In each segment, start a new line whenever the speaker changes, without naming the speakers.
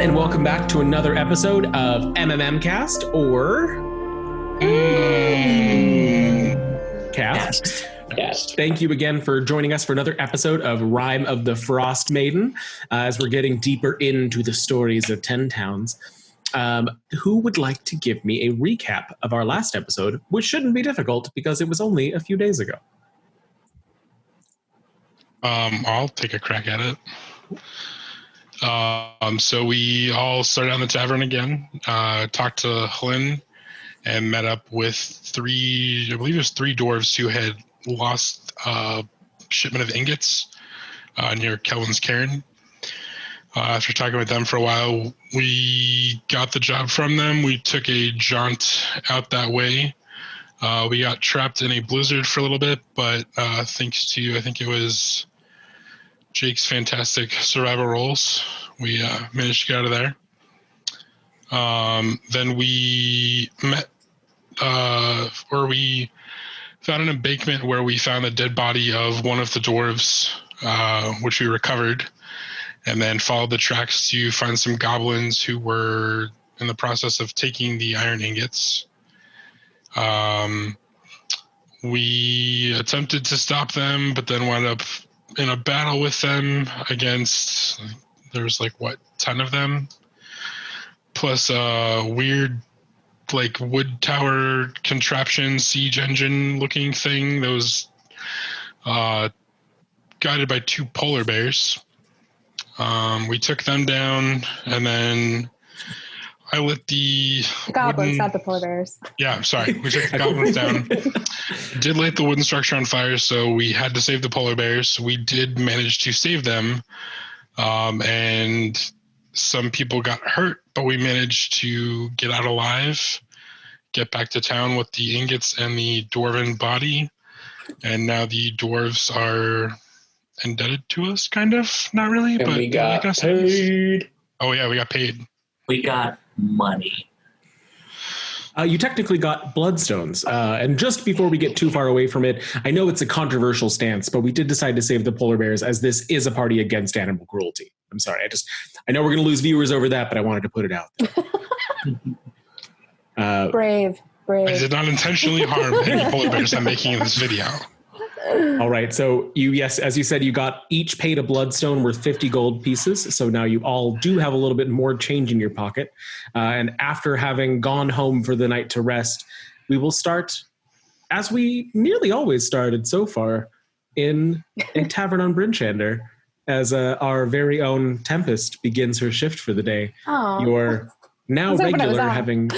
and welcome back to another episode of Cast or Cast. Thank you again for joining us for another episode of Rime of the Frostmaiden, as we're getting deeper into the stories of 10 Towns. Who would like to give me a recap of our last episode, which shouldn't be difficult because it was only a few days ago?
I'll take a crack at it. So we all started on the tavern again, talked to Hlyn, and met up with three dwarves who had lost a shipment of ingots near Kelvin's Cairn. After talking with them for a while, we got the job from them. We took a jaunt out that way. We got trapped in a blizzard for a little bit, but thanks to, I think it was Jake's fantastic survival rolls, we managed to get out of there. Then we met, we found an embankment where we found the dead body of one of the dwarves, which we recovered, and then followed the tracks to find some goblins who were in the process of taking the iron ingots. We attempted to stop them, but then wound up in a battle with them against, there was 10 of them, plus a weird wood tower contraption, siege engine looking thing that was guided by 2 polar bears. We took them down, and then I lit the
goblins, not the polar bears.
Yeah, sorry. We took the goblins down. Did light the wooden structure on fire, so we had to save the polar bears. We did manage to save them, and some people got hurt, but we managed to get out alive, get back to town with the ingots and the dwarven body, and now the dwarves are indebted to us, kind of. Not really,
and
but
we got paid.
Oh yeah, we got paid.
We got money.
You technically got bloodstones. And just before we get too far away from it, I know it's a controversial stance, but we did decide to save the polar bears as this is a party against animal cruelty. I'm sorry. I know we're going to lose viewers over that, but I wanted to put it out there.
Brave.
I did not intentionally harm any polar bears I'm making in this video.
All right. So as you said, you got each paid a bloodstone worth 50 gold pieces. So now you all do have a little bit more change in your pocket. And after having gone home for the night to rest, we will start, as we nearly always started so far, in a tavern on Brinchander, as our very own Tempest begins her shift for the day.
Aww.
Your now regular, having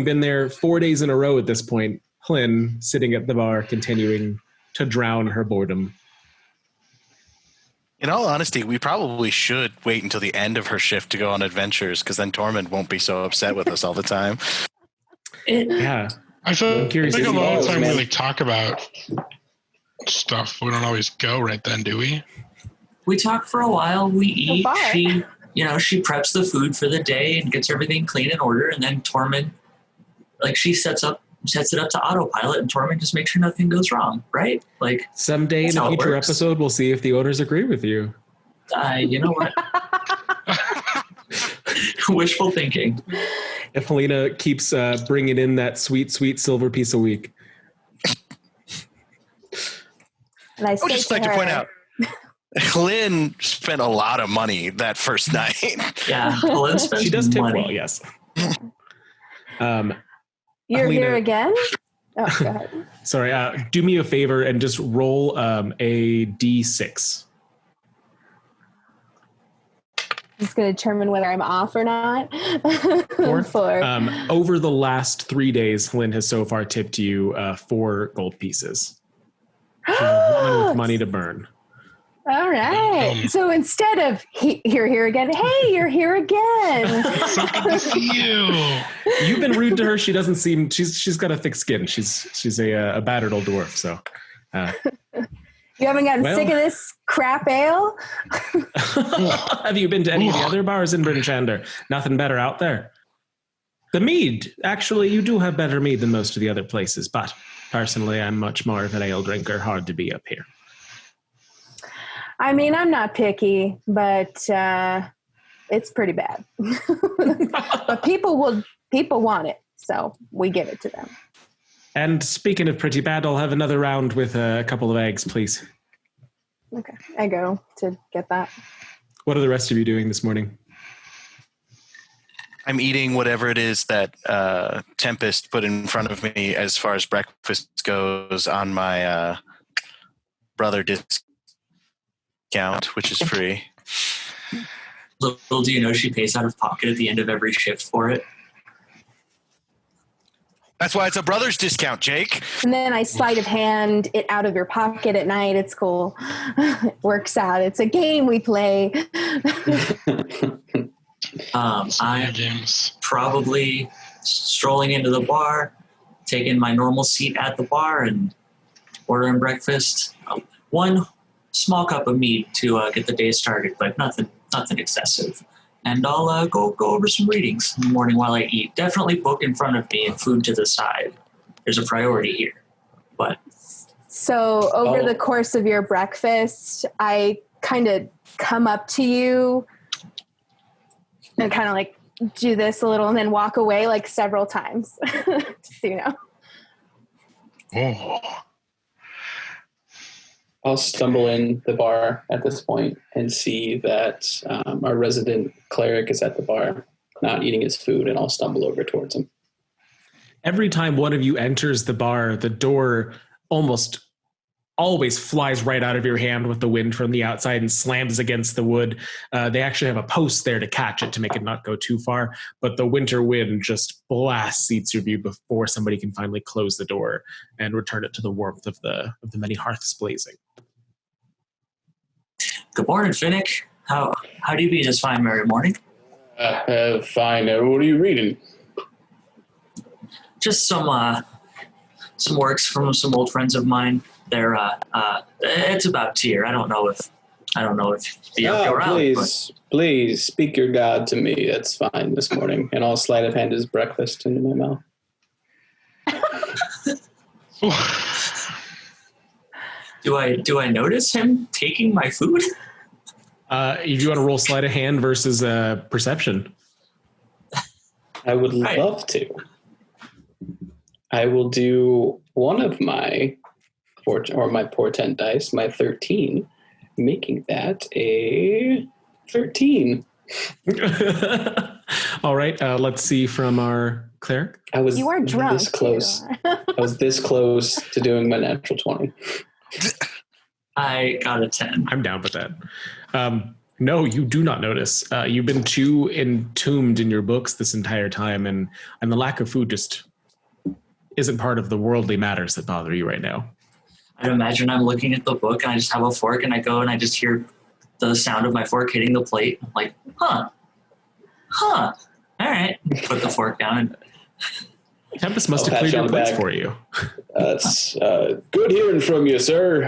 been there 4 days in a row at this point, Hlyn sitting at the bar, continuing to drown her boredom.
In all honesty, we probably should wait until the end of her shift to go on adventures, because then Tormund won't be so upset with us all the time.
Yeah.
I feel like a lot of time we talk about stuff. We don't always go right then, do we?
We talk for a while. We eat. She preps the food for the day and gets everything clean in order. And then Tormund, she sets it up to autopilot, and Tormund just makes sure nothing goes wrong, right?
Someday in a future episode, we'll see if the owners agree with you.
You know what? Wishful thinking.
If Helena keeps bringing in that sweet, sweet silver piece a week.
And I
would just like to point out, Hlyn spent a lot of money that first night.
Yeah, Hlyn spends
She does tip
money.
well, yes.
You're
Helena,
here again? Oh, go ahead.
Sorry, do me a favor and just roll a D6.
This is going to determine whether I'm off or not.
Four. Over the last 3 days, Hlyn has so far tipped you 4 gold pieces. With money to burn.
All right. So instead of you're here again, hey, you're here again.
So good to see you.
You've been rude to her. She doesn't seem. She's got a thick skin. She's a battered old dwarf. So.
You haven't gotten sick of this crap ale?
Have you been to any of the other bars in Brinchander? Nothing better out there. The mead. Actually, you do have better mead than most of the other places, but personally, I'm much more of an ale drinker. Hard to be up here.
I mean, I'm not picky, but it's pretty bad. But people want it, so we give it to them.
And speaking of pretty bad, I'll have another round with a couple of eggs, please.
Okay, I go to get that.
What are the rest of you doing this morning?
I'm eating whatever it is that Tempest put in front of me as far as breakfast goes on my brother discount, which is free.
Little do you know she pays out of pocket at the end of every shift for it.
That's why it's a brother's discount, Jake.
And then I sleight of hand it out of your pocket at night. It's cool. It works out. It's a game we play.
I'm probably strolling into the bar, taking my normal seat at the bar and ordering breakfast. One small cup of meat to get the day started, but nothing excessive. And I'll go over some readings in the morning while I eat. Definitely book in front of me and food to the side. There's a priority here. But
so over the course of your breakfast, I kind of come up to you and kind of like do this a little and then walk away like several times, just so you know.
Oh.
I'll stumble in the bar at this point and see that our resident cleric is at the bar, not eating his food, and I'll stumble over towards him.
Every time one of you enters the bar, the door almost always flies right out of your hand with the wind from the outside and slams against the wood. They actually have a post there to catch it to make it not go too far, but the winter wind just blasts each of you before somebody can finally close the door and return it to the warmth of the many hearths blazing.
Good morning, Finnick. How do you be this fine merry morning?
Fine. What are you reading?
Just some works from some old friends of mine. They're it's about tier. I don't know if you're around.
Please speak your god to me. That's fine this morning, and I'll sleight of hand his breakfast into my mouth.
Do I notice him taking my food?
If you want to roll sleight of hand versus perception.
I would love to. I will do one of my portent dice, my 13, making that a 13.
All right, let's see from our cleric.
You are drunk.
This close. I was this close to doing my natural 20.
I got a 10.
I'm down with that. No, you do not notice. You've been too entombed in your books this entire time, and the lack of food just isn't part of the worldly matters that bother you right now.
I imagine I'm looking at the book and I just have a fork and I go and I just hear the sound of my fork hitting the plate. I'm like, huh. All right. Put the fork down. And
Tempest must have cleared your plates for you.
That's good hearing from you, sir.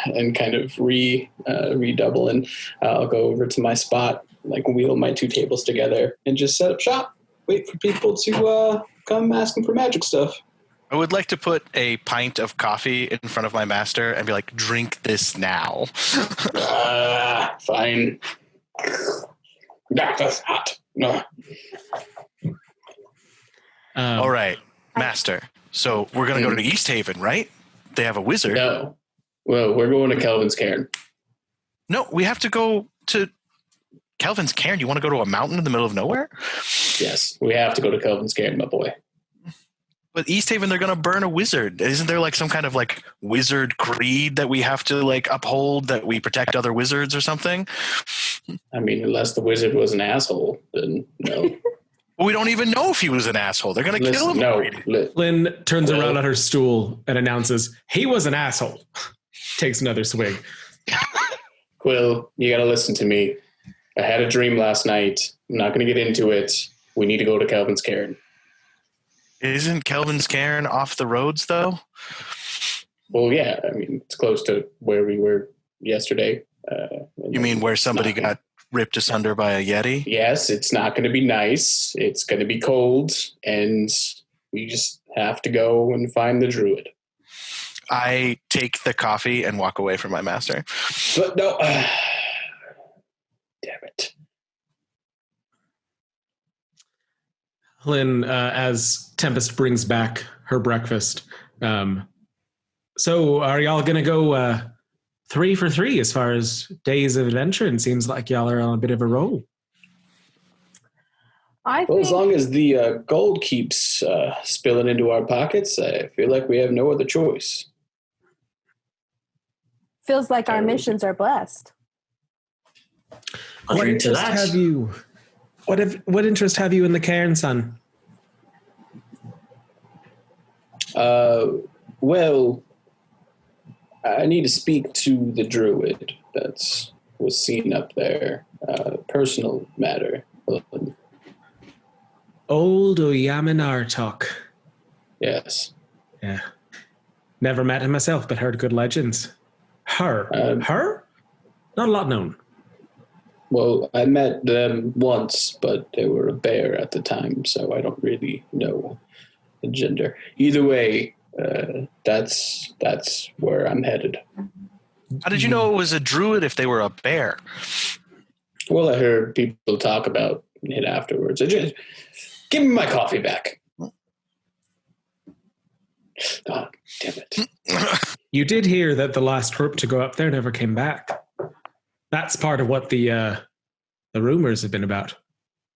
And kind of redouble, and I'll go over to my spot, like wheel my two tables together, and just set up shop. Wait for people to come asking for magic stuff.
I would like to put a pint of coffee in front of my master and be like, drink this now.
Fine. That's hot. No.
All right, master. So we're going to go to East Haven, right? They have a wizard.
No. Well, we're going to Kelvin's Cairn.
No, we have to go to Kelvin's Cairn. You want to go to a mountain in the middle of nowhere?
Yes, we have to go to Kelvin's Cairn, my boy.
But East Haven, they're going to burn a wizard. Isn't there like some kind of like wizard creed that we have to like uphold, that we protect other wizards or something?
I mean, unless the wizard was an asshole, then no.
Well, we don't even know if he was an asshole. They're going to kill him.
No.
Lynn turns around on her stool and announces, he was an asshole. Takes another swig.
Quill, you got to listen to me. I had a dream last night. I'm not going to get into it. We need to go to Kelvin's Cairn.
Isn't Kelvin's Cairn off the roads, though?
Well, yeah. I mean, it's close to where we were yesterday.
You mean where somebody got ripped asunder by a Yeti?
Yes, it's not going to be nice. It's going to be cold, and we just have to go and find the druid.
I take the coffee and walk away from my master.
But no. Damn it.
Lynn, as Tempest brings back her breakfast, so are y'all going to go 3 for 3 as far as days of adventure? And seems like y'all are on a bit of a roll.
Well, as long as the gold keeps spilling into our pockets, I feel like we have no other choice.
Feels like our missions are blessed.
What interest have you? What interest have you in the Cairn, son?
Well, I need to speak to the druid that was seen up there. Personal matter.
Old Oyamin Artok.
Yes.
Yeah. Never met him myself, but heard good legends. Her? Not a lot known.
Well, I met them once, but they were a bear at the time, so I don't really know the gender. Either way, that's where I'm headed.
How did you know it was a druid if they were a bear?
Well, I heard people talk about it afterwards. Just give me my coffee back. God damn it.
You did hear that the last group to go up there never came back. That's part of what the rumors have been about.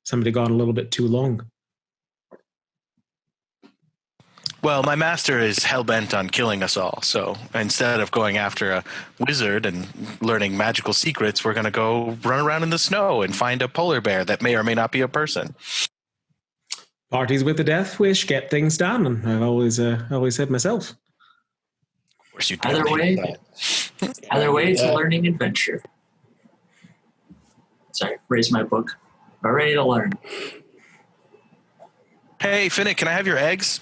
Somebody gone a little bit too long.
Well, my master is hell-bent on killing us all, so instead of going after a wizard and learning magical secrets, we're going to go run around in the snow and find a polar bear that may or may not be a person.
Parties with a death wish get things done, and I've always said myself.
Of course you do.
Either way, it's a learning adventure. Sorry, raise my book. We're ready to learn.
Hey, Finnick, can I have your eggs?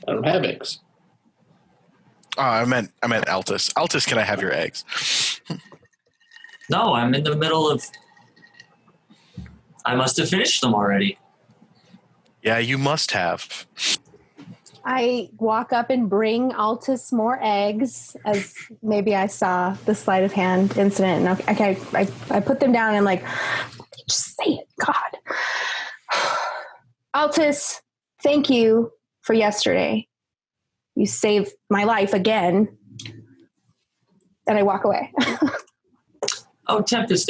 I don't have eggs.
Oh, I meant Altus. Altus, can I have your eggs?
No, I'm in the middle of... I must have finished them already.
Yeah, you must have.
I walk up and bring Altus more eggs, as maybe I saw the sleight of hand incident. And okay, I put them down and like, just say it, God. Altus, thank you for yesterday. You saved my life again. And I walk away.
Oh, Tempest,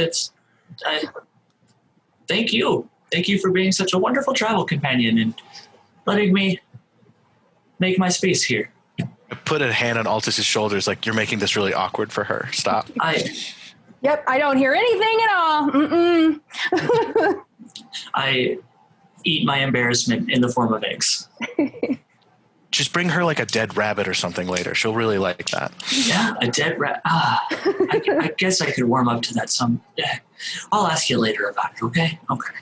thank you. Thank you for being such a wonderful travel companion and letting me make my space here.
I put a hand on Altus's shoulders like, you're making this really awkward for her. Stop.
Yep, I don't hear anything at all.
I eat my embarrassment in the form of eggs.
Just bring her like a dead rabbit or something later. She'll really like that.
Yeah, a dead rabbit. I guess I could warm up to that some. I'll ask you later about it, okay? Okay.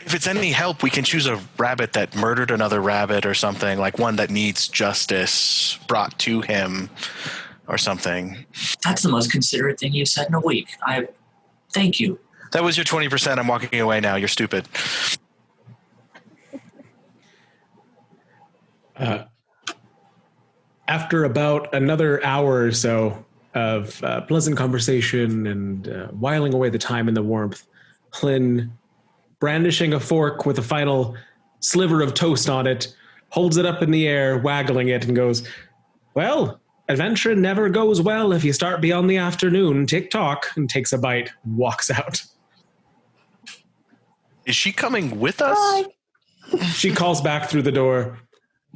If it's any help, we can choose a rabbit that murdered another rabbit or something, like one that needs justice brought to him or something.
That's the most considerate thing you've said in a week. Thank you.
That was your 20%. I'm walking away now. You're stupid.
After about another hour or so of pleasant conversation and whiling away the time in the warmth, Hlyn, brandishing a fork with a final sliver of toast on it, holds it up in the air, waggling it, and goes, well, adventure never goes well if you start beyond the afternoon. Tick-tock, and takes a bite and walks out.
Is she coming with us?
She calls back through the door.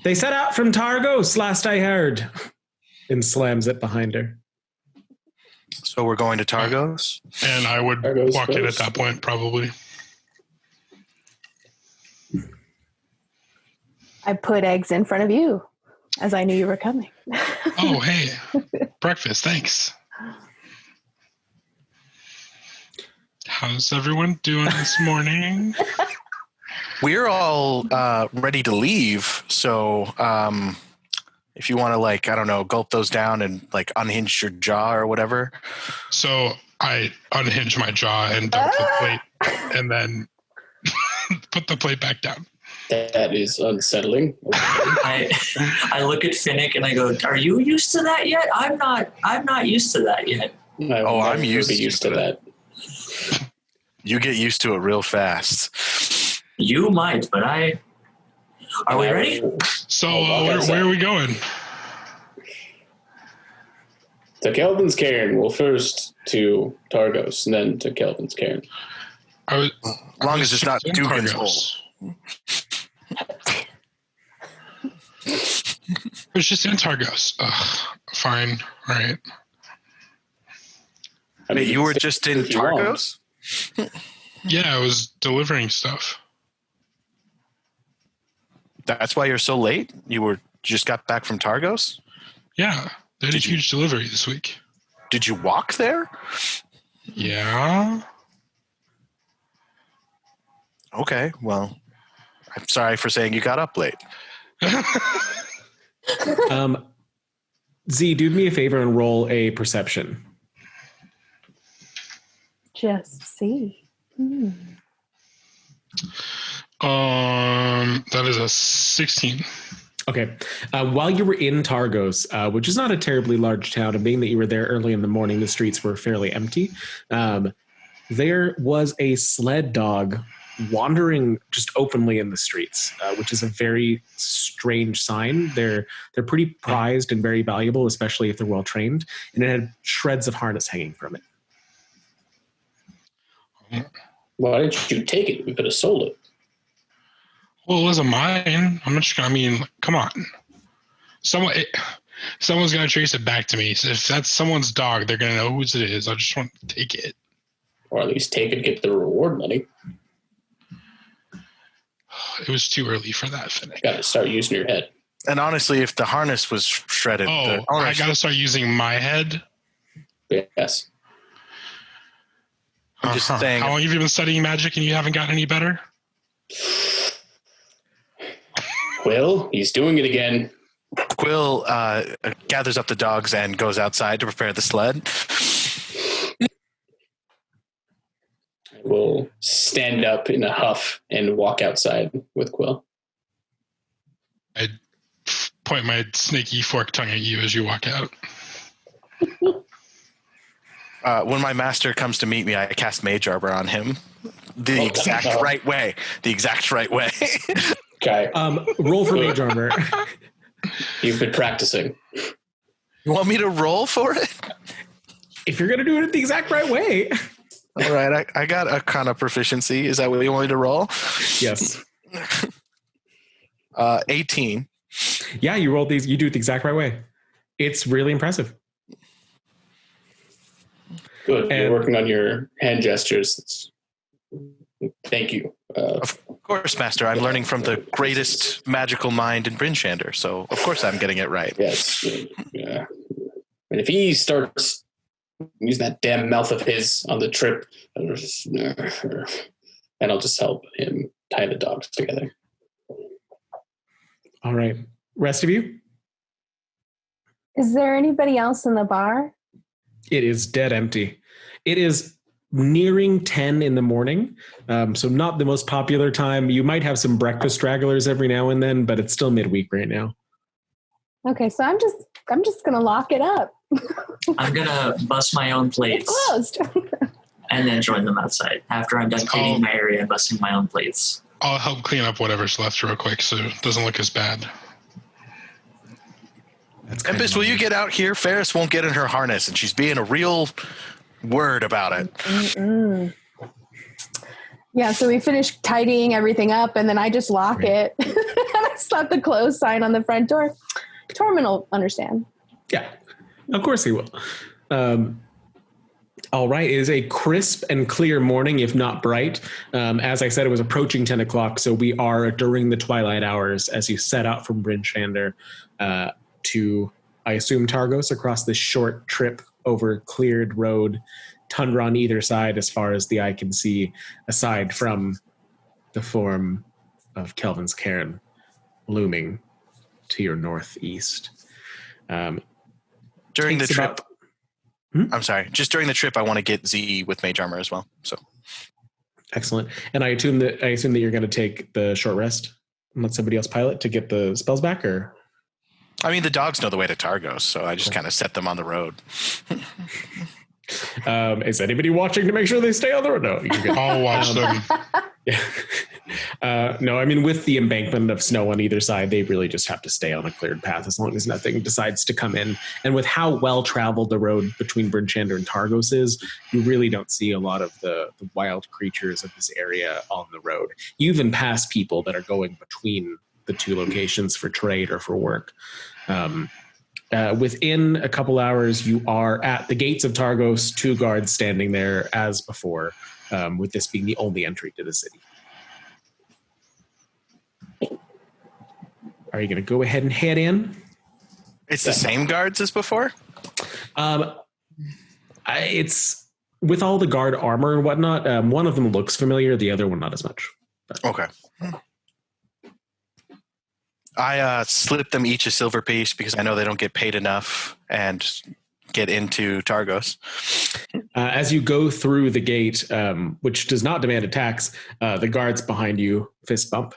They set out from Targos, last I heard, and slams it behind her.
So we're going to Targos?
And I would walk in at that point, probably.
I put eggs in front of you, as I knew you were coming.
Oh, hey. Breakfast, thanks. How's everyone doing this morning?
We're all ready to leave, so if you want to, like, I don't know, gulp those down and, like, unhinge your jaw or whatever.
So I unhinge my jaw and dump the plate and then put the plate back down.
That is unsettling.
I look at Finnick and I go, "Are you used to that yet? I'm not used to that yet."
I'm used
to that.
You get used to it real fast.
You might, but I. Are we ready?
So where are we going?
To Kelvin's Cairn. Well, first to Targos, and then to Kelvin's Cairn.
As long as it's not Dugan's hole.
It was just in Targos. Fine. All right.
Wait, you were just in Targos?
Yeah, I was delivering stuff.
That's why you're so late? You just got back from Targos?
Yeah, they had a huge delivery this week.
Did you walk there?
Yeah.
Okay, well, I'm sorry for saying you got up late.
Z, do me a favor and roll a perception.
Just see.
That is a 16.
Okay. While you were in Targos, which is not a terribly large town, and being that you were there early in the morning, the streets were fairly empty. There was a sled dog wandering just openly in the streets, which is a very strange sign. They're pretty prized and very valuable, especially if they're well trained. And it had shreds of harness hanging from it.
Why didn't you take it? We could have sold it.
Well, it wasn't mine. I'm not just gonna. I mean, come on. Someone's gonna trace it back to me. So if that's someone's dog, they're gonna know whose it is. I just want to take it,
or at least take it, get the reward money.
It was too early for that, Finnick.
Got to start using your head.
And honestly, if the harness was shredded,
I got to start using my head.
Yes.
I'm just saying.
How long have you been studying magic and you haven't gotten any better?
Well, he's doing it again.
Quill gathers up the dogs and goes outside to prepare the sled.
Will stand up in a huff and walk outside with Quill.
I point my snaky fork tongue at you as you walk out.
When my master comes to meet me, I cast Mage Arbor on him. The exact right way.
Okay.
Roll for Mage Armor.
You've been practicing.
You want me to roll for it?
If you're going to do it the exact right way.
All right, I got a kind of proficiency. Is that what you want me to roll?
Yes.
18.
Yeah, you rolled these. You do it the exact right way. It's really impressive.
Good. You're working on your hand gestures. Thank you.
Of course, Master. I'm learning from the greatest magical mind in Bryn Shander, so of course I'm getting it right.
Yes. Yeah. And if he starts using that damn mouth of his on the trip, and I'll just help him tie the dogs together.
All right. Rest of you?
Is there anybody else in the bar?
It is dead empty. It is nearing 10 in the morning, so not the most popular time. You might have some breakfast stragglers every now and then, but it's still midweek right now.
Okay, so I'm just gonna lock it up.
I'm gonna bust my own plates.
It's closed.
And then join them outside after I'm done cleaning my area and busting my own plates.
I'll help clean up whatever's left real quick so it doesn't look as bad.
Tempest, will you get out here? Ferris won't get in her harness, and she's being a real word about it.
Mm-mm. Yeah, so we finish tidying everything up, and then I just lock it. And I slap the close sign on the front door. Tormund will understand.
Yeah, of course he will. All right, it is a crisp and clear morning, if not bright. As I said, it was approaching 10 o'clock, so we are during the twilight hours as you set out from Bryn Shander to, I assume, Targos, across this short trip over cleared road, tundra on either side as far as the eye can see, aside from the form of Kelvin's Cairn looming to your northeast.
During the trip, I'm sorry, just during the trip, I want to get Z with Mage Armor as well. So
excellent. And I assume that you're going to take the short rest. and let somebody else pilot to get the spells back, or?
I mean, the dogs know the way to Targos, so I just kind of set them on the road.
Is anybody watching to make sure they stay on the road? No, you're good.
I'll watch them.
Yeah. No, I mean, with the embankment of snow on either side, they really just have to stay on a cleared path as long as nothing decides to come in. And with how well traveled the road between Brinchander and Targos is, you really don't see a lot of the wild creatures of this area on the road. You even pass people that are going between the two locations for trade or for work. Within a couple hours, you are at the gates of Targos, 2 guards standing there as before, with this being the only entry to the city. Are you going to go ahead and head in?
It's the same guards as before?
It's with all the guard armor and whatnot. One of them looks familiar, the other one not as much. But.
Okay. I slip them each a silver piece because I know they don't get paid enough and get into Targos.
As you go through the gate, which does not demand a tax, the guards behind you fist bump.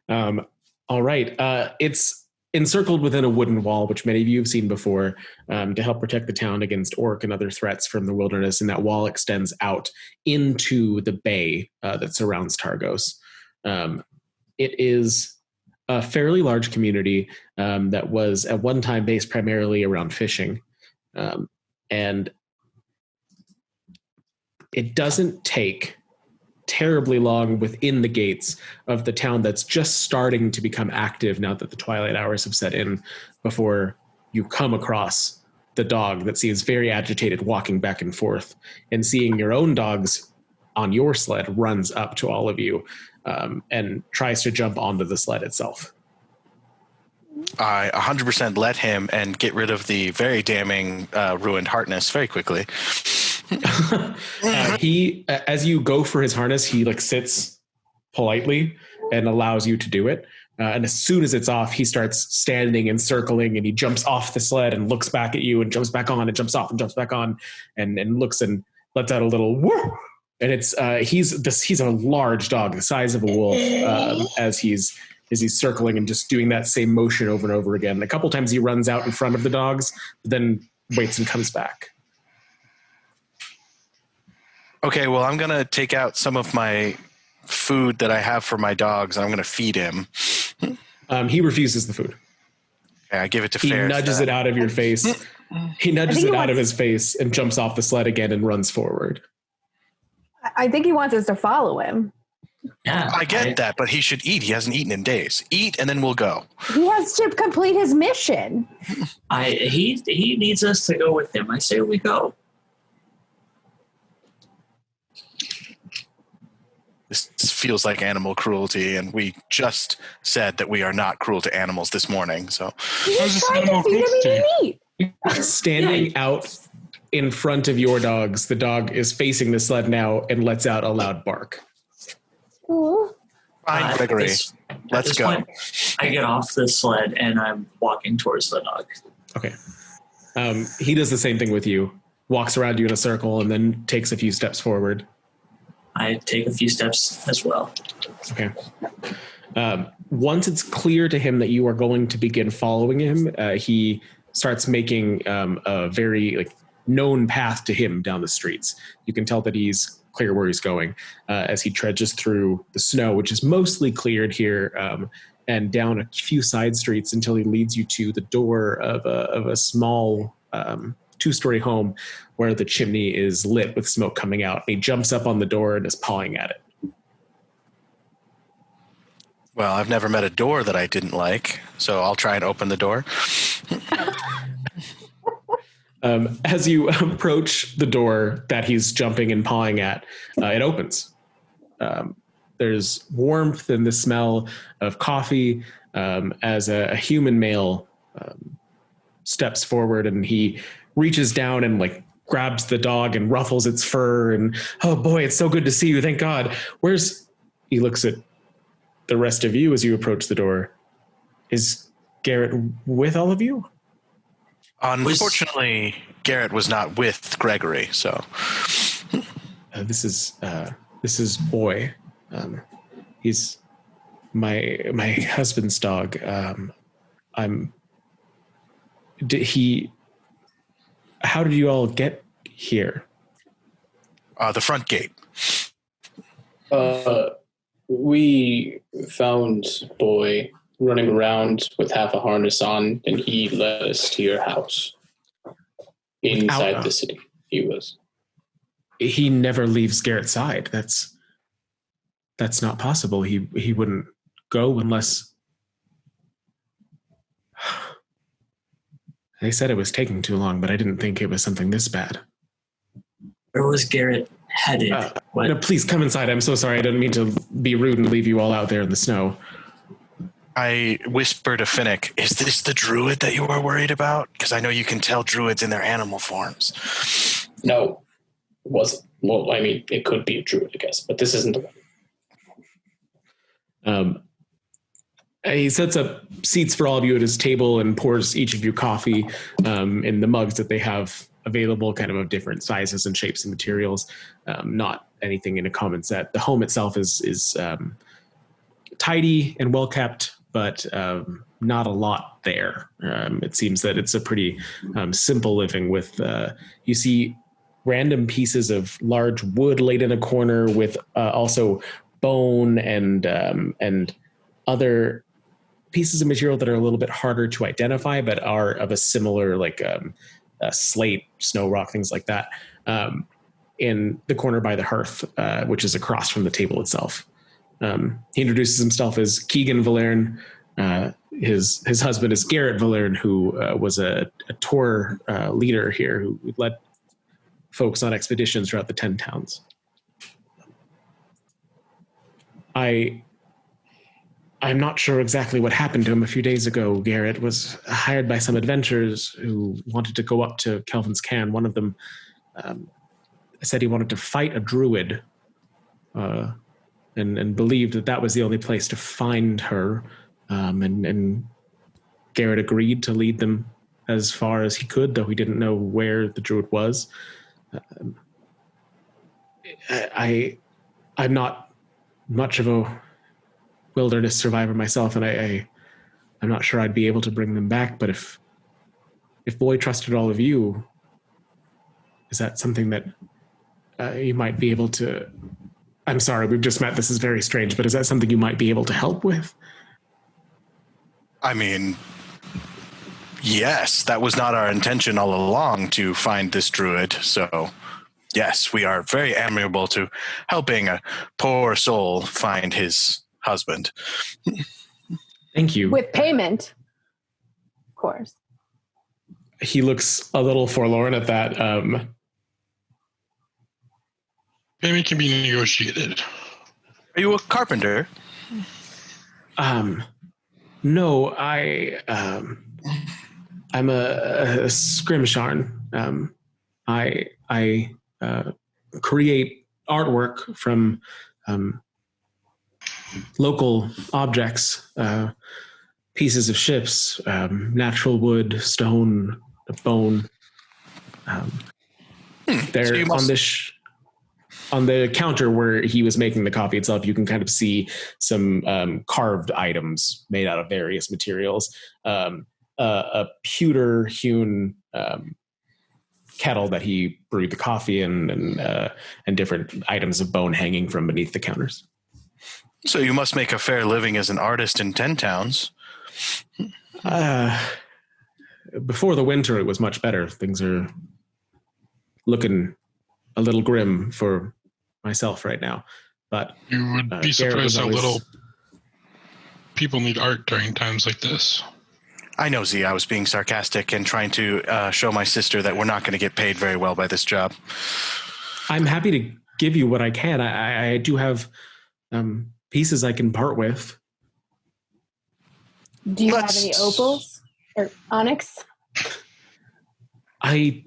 All right. It's encircled within a wooden wall, which many of you have seen before, to help protect the town against orc and other threats from the wilderness. And that wall extends out into the bay that surrounds Targos. It is a fairly large community that was at one time based primarily around fishing. And it doesn't take terribly long within the gates of the town that's just starting to become active now that the twilight hours have set in, before you come across the dog that seems very agitated walking back and forth, and seeing your own dogs on your sled runs up to all of you and tries to jump onto the sled itself.
I 100% let him and get rid of the very damning ruined harness very quickly.
He, as you go for his harness, he like sits politely and allows you to do it. And as soon as it's off, he starts standing and circling, and he jumps off the sled and looks back at you and jumps back on and jumps off and jumps back on and looks and lets out a little whoo. And it's he's a large dog, the size of a wolf, as he's circling and just doing that same motion over and over again. A couple times he runs out in front of the dogs, but then waits and comes back.
Okay, well, I'm going to take out some of my food that I have for my dogs, and I'm going to feed him.
He refuses the food.
Okay, I give it to
He
Ferris.
nudges it out of your face. He nudges it out of his face and jumps off the sled again and runs forward.
I think he wants us to follow him.
Yeah,
I get that, but he should eat. He hasn't eaten in days. Eat, and then we'll go.
He has to complete his mission.
He needs us to go with him. I say we go.
This feels like animal cruelty, and we just said that we are not cruel to animals this morning. So,
He's trying to feed him eating meat.
Standing out in front of your dogs, the dog is facing the sled now and lets out a loud bark.
Ooh.
Fine, Gregory. Let's go.
Point, I get off the sled and I'm walking towards the dog.
Okay. He does the same thing with you. Walks around you in a circle and then takes a few steps forward.
I take a few steps as well.
Okay. Once it's clear to him that you are going to begin following him, he starts making a very known path to him down the streets. You can tell that he's clear where he's going as he trudges through the snow, which is mostly cleared here, and down a few side streets until he leads you to the door of a small 2-story home where the chimney is lit with smoke coming out. He jumps up on the door and is pawing at it.
Well, I've never met a door that I didn't like, so I'll try and open the door.
As you approach the door that he's jumping and pawing at, it opens. There's warmth and the smell of coffee as a human male steps forward, and he reaches down and grabs the dog and ruffles its fur, and oh boy, it's so good to see you. Thank God. He looks at the rest of you as you approach the door. Is Garrett with all of you?
Unfortunately, Garrett was not with Gregory, so
this is Boy. He's my husband's dog. How did you all get here?
The front gate.
We found Boy running around with half a harness on, and he led us to your house. Inside the city, he was.
He never leaves Garrett's side. That's not possible. He wouldn't go unless... They said it was taking too long, but I didn't think it was something this bad.
Where was Garrett headed?
No, please come inside. I'm so sorry. I didn't mean to be rude and leave you all out there in the snow.
I whispered to Finnick, is this the druid that you were worried about? Because I know you can tell druids in their animal forms.
No, it wasn't. Well, I mean, it could be a druid, I guess, but this isn't the one.
He sets up seats for all of you at his table and pours each of you coffee in the mugs that they have available, kind of different sizes and shapes and materials, not anything in a common set. The home itself is tidy and well kept, but not a lot there. It seems that it's a pretty simple living with, you see random pieces of large wood laid in a corner with also bone and other pieces of material that are a little bit harder to identify, but are of a similar, like slate, snow rock, things like that, in the corner by the hearth, which is across from the table itself. He introduces himself as Keegan Valerne. His husband is Garrett Valerne, who was a tour leader here who led folks on expeditions throughout the 10 towns. I'm not sure exactly what happened to him a few days ago. Garrett was hired by some adventurers who wanted to go up to Kelvin's Cairn. One of them said he wanted to fight a druid and believed that was the only place to find her. And Garrett agreed to lead them as far as he could, though he didn't know where the druid was. I'm not much of a wilderness survivor myself, and I'm not sure I'd be able to bring them back, but if Boy trusted all of you, is that something that you might be able to... I'm sorry, we've just met, this is very strange, but is that something you might be able to help with?
I mean, yes, that was not our intention all along to find this druid, so yes, we are very amiable to helping a poor soul find his husband.
Thank you.
With payment, of course.
He looks a little forlorn at that.
Payment can be negotiated.
Are you a carpenter?
No, I'm a scrimsharn. I create artwork from local objects, pieces of ships, natural wood, stone, bone. There on the counter where he was making the coffee itself, you can kind of see some carved items made out of various materials. A pewter hewn kettle that he brewed the coffee in, and different items of bone hanging from beneath the counters.
So you must make a fair living as an artist in 10 towns.
Before the winter, it was much better. Things are looking a little grim for myself right now. But
you would be surprised how little people need art during times like this.
I know, Z. I was being sarcastic and trying to show my sister that we're not going to get paid very well by this job.
I'm happy to give you what I can. I do have pieces I can part with.
Do you have any opals or onyx?
I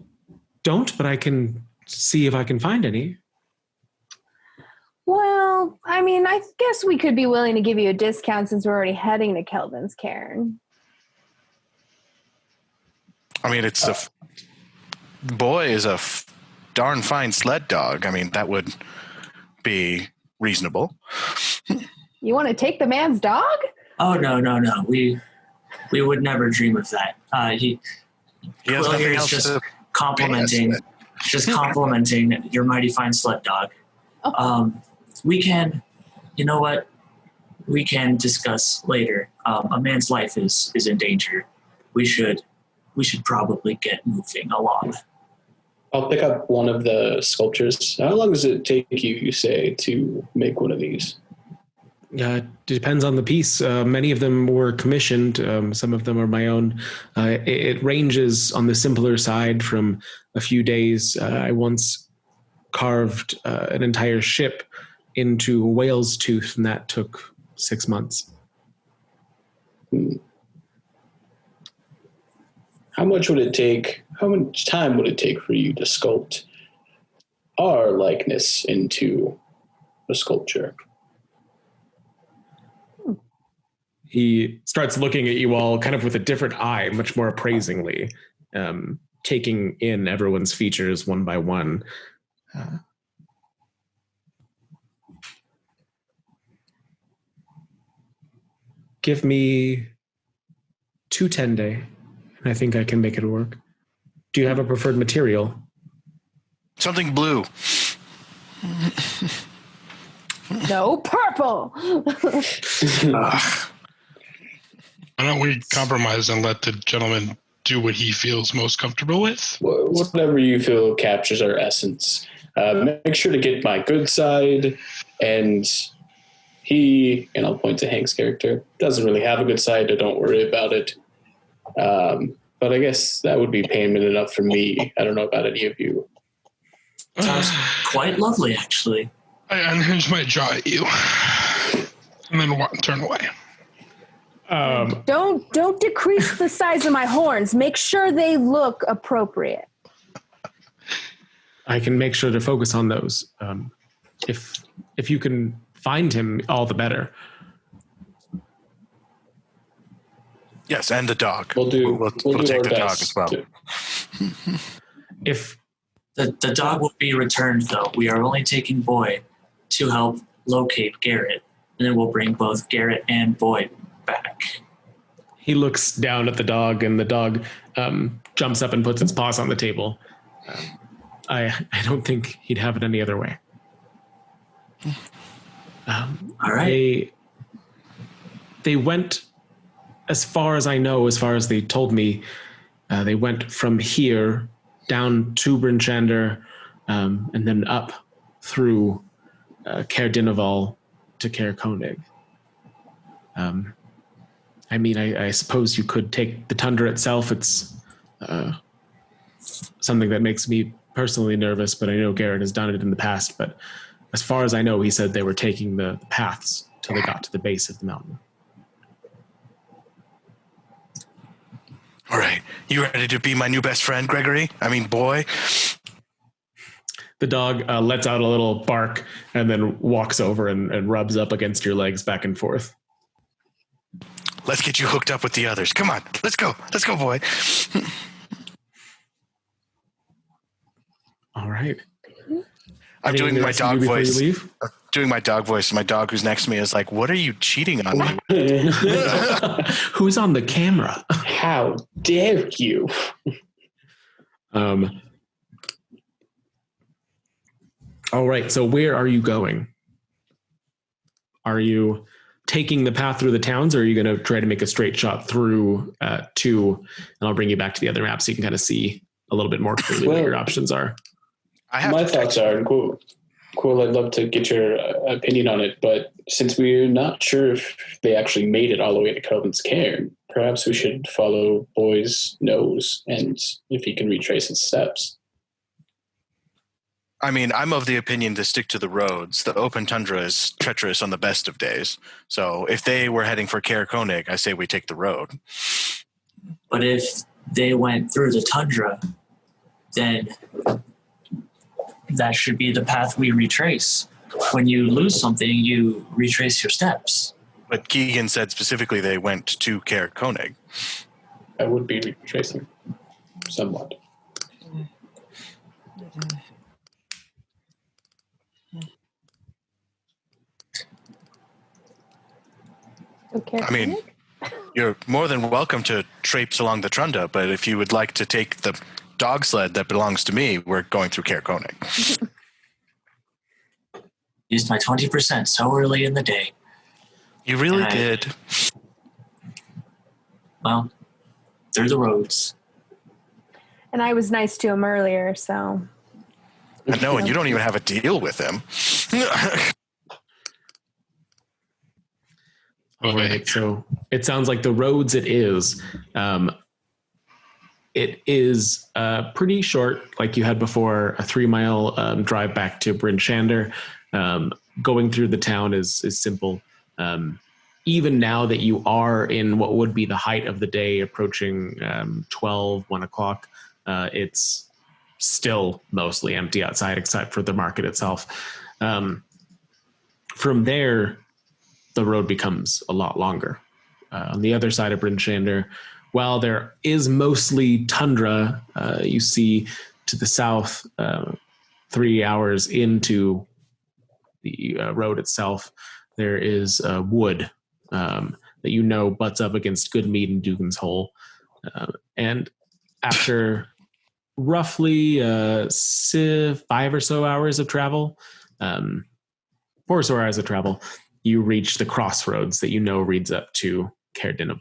don't, but I can see if I can find any.
Well, I mean, I guess we could be willing to give you a discount since we're already heading to Kelvin's Cairn.
I mean, it's Boy is a darn fine sled dog. I mean, that would be reasonable.
You want to take the man's dog?
Oh, no. We would never dream of that. He
has
Quill
nothing
here is
else
just
to
complimenting, your mighty fine sled dog.
Oh.
We can, you know what? We can discuss later. A man's life is in danger. We should probably get moving along.
I'll pick up one of the sculptures. How long does it take you say, to make one of these?
Depends on the piece. Many of them were commissioned. Some of them are my own. It ranges on the simpler side from a few days. I once carved an entire ship into a whale's tooth, and that took 6 months.
How much time would it take for you to sculpt our likeness into a sculpture?
He starts looking at you all kind of with a different eye, much more appraisingly, taking in everyone's features one by one. Give me 2 10-day, and I think I can make it work. Do you have a preferred material?
Something blue.
No, purple.
Why don't we compromise and let the gentleman do what he feels most comfortable with?
Whatever you feel captures our essence. Make sure to get my good side, and and I'll point to Hank's character, doesn't really have a good side, so don't worry about it. But I guess that would be payment enough for me. I don't know about any of you.
Sounds quite lovely, actually.
I unhinge my jaw at you and then turn away.
Don't decrease the size of my horns. Make sure they look appropriate.
I can make sure to focus on those. If you can find him, all the better.
Yes, and the dog.
We'll
take the dog
best
as well.
If
The dog will be returned, though. We are only taking Boy to help locate Garrett, and then we'll bring both Garrett and Boy back.
he looks down at the dog, and the dog jumps up and puts its paws on the table. I don't think he'd have it any other way.
All right.
They went, as far as I know, as far as they told me, they went from here down to Brinchander, and then up through Cair to Cair Koenig. I mean, I suppose you could take the tundra itself. It's something that makes me personally nervous, but I know Garrett has done it in the past. But as far as I know, he said they were taking the paths till they got to the base of the mountain.
All right. You ready to be my new best friend, Gregory? I mean, Boy?
The dog lets out a little bark and then walks over and rubs up against your legs back and forth.
Let's get you hooked up with the others. Come on. Let's go. Let's go, Boy.
All right.
I'm doing my dog voice.
Doing
my dog voice. My dog who's next to me is like, what are you cheating on me?
Who's on the camera?
How dare you?
All right. So where are you going? Are you taking the path through the towns, or are you going to try to make a straight shot through and I'll bring you back to the other map so you can kind of see a little bit more clearly what your options are.
My thoughts are, Quill, I'd love to get your opinion on it, but since we're not sure if they actually made it all the way to Kelvin's Cairn, perhaps we should follow Boy's nose, and if he can retrace his steps.
I mean, I'm of the opinion to stick to the roads. The open tundra is treacherous on the best of days. So if they were heading for Cair Koenig, I say we take the road.
But if they went through the tundra, then that should be the path we retrace. When you lose something, you retrace your steps.
But Keegan said specifically they went to Cair Koenig.
I would be retracing somewhat.
Okay.
I mean, you're more than welcome to traipse along the tundra, but if you would like to take the dog sled that belongs to me, we're going through Cairn.
Used my 20% so early in the day.
You really did.
Well, through the roads.
And I was nice to him earlier, so.
I know, and you don't even have a deal with him.
All right, so it sounds like the roads it is pretty short, like you had before, a 3-mile drive back to Bryn Shander. Going through the town is simple. Even now that you are in what would be the height of the day, approaching 1 o'clock, it's still mostly empty outside except for the market itself. From there, the road becomes a lot longer. On the other side of Bryn Shander, while there is mostly tundra, you see to the south, 3 hours into the road itself, there is wood that butts up against Goodmead and Dugan's Hole. And after roughly 5 or so hours of travel, 4 or so hours of travel, you reach the crossroads that leads up to Cairn.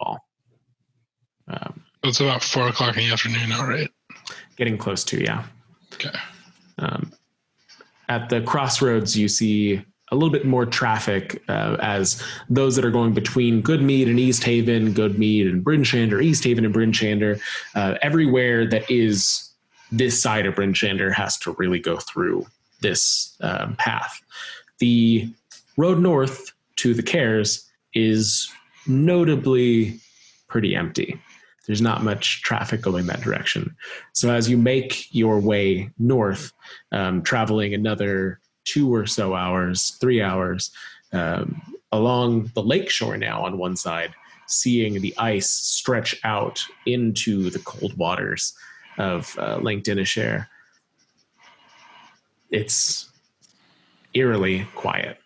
It's about 4 o'clock in the afternoon now, right?
Getting close to, yeah.
Okay.
At the crossroads, you see a little bit more traffic as those that are going between Goodmead and East Haven, Goodmead and Bryn Shander, East Haven and Bryn Shander. Everywhere that is this side of Bryn Shander has to really go through this path. The road north to the Cares is notably pretty empty. There's not much traffic going that direction. So as you make your way north, traveling another 2 or so hours, 3 hours, along the lakeshore now on one side, seeing the ice stretch out into the cold waters of Lake Dinishare, it's eerily quiet.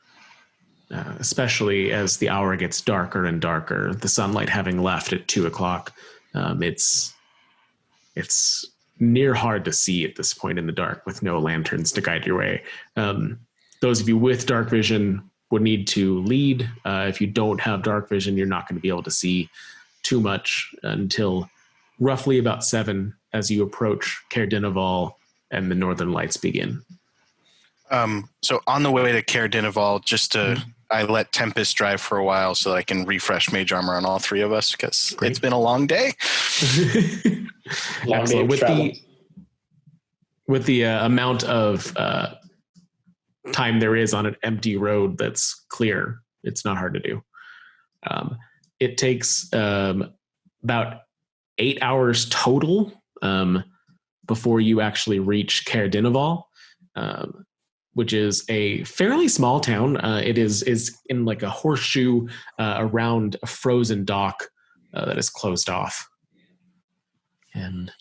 Especially as the hour gets darker and darker, the sunlight having left at 2 o'clock, it's near hard to see at this point in the dark with no lanterns to guide your way. Those of you with dark vision would need to lead. If you don't have dark vision, you're not going to be able to see too much until roughly about 7 as you approach Cairn and the northern lights begin.
So on the way to Cairn, I let Tempest drive for a while so I can refresh mage armor on all 3 of us because It's been a long day.
Long day of travel.
With the amount of time there is on an empty road that's clear, it's not hard to do. It takes about 8 hours total before you actually reach Cairn, which is a fairly small town. It is in like a horseshoe around a frozen dock that is closed off. And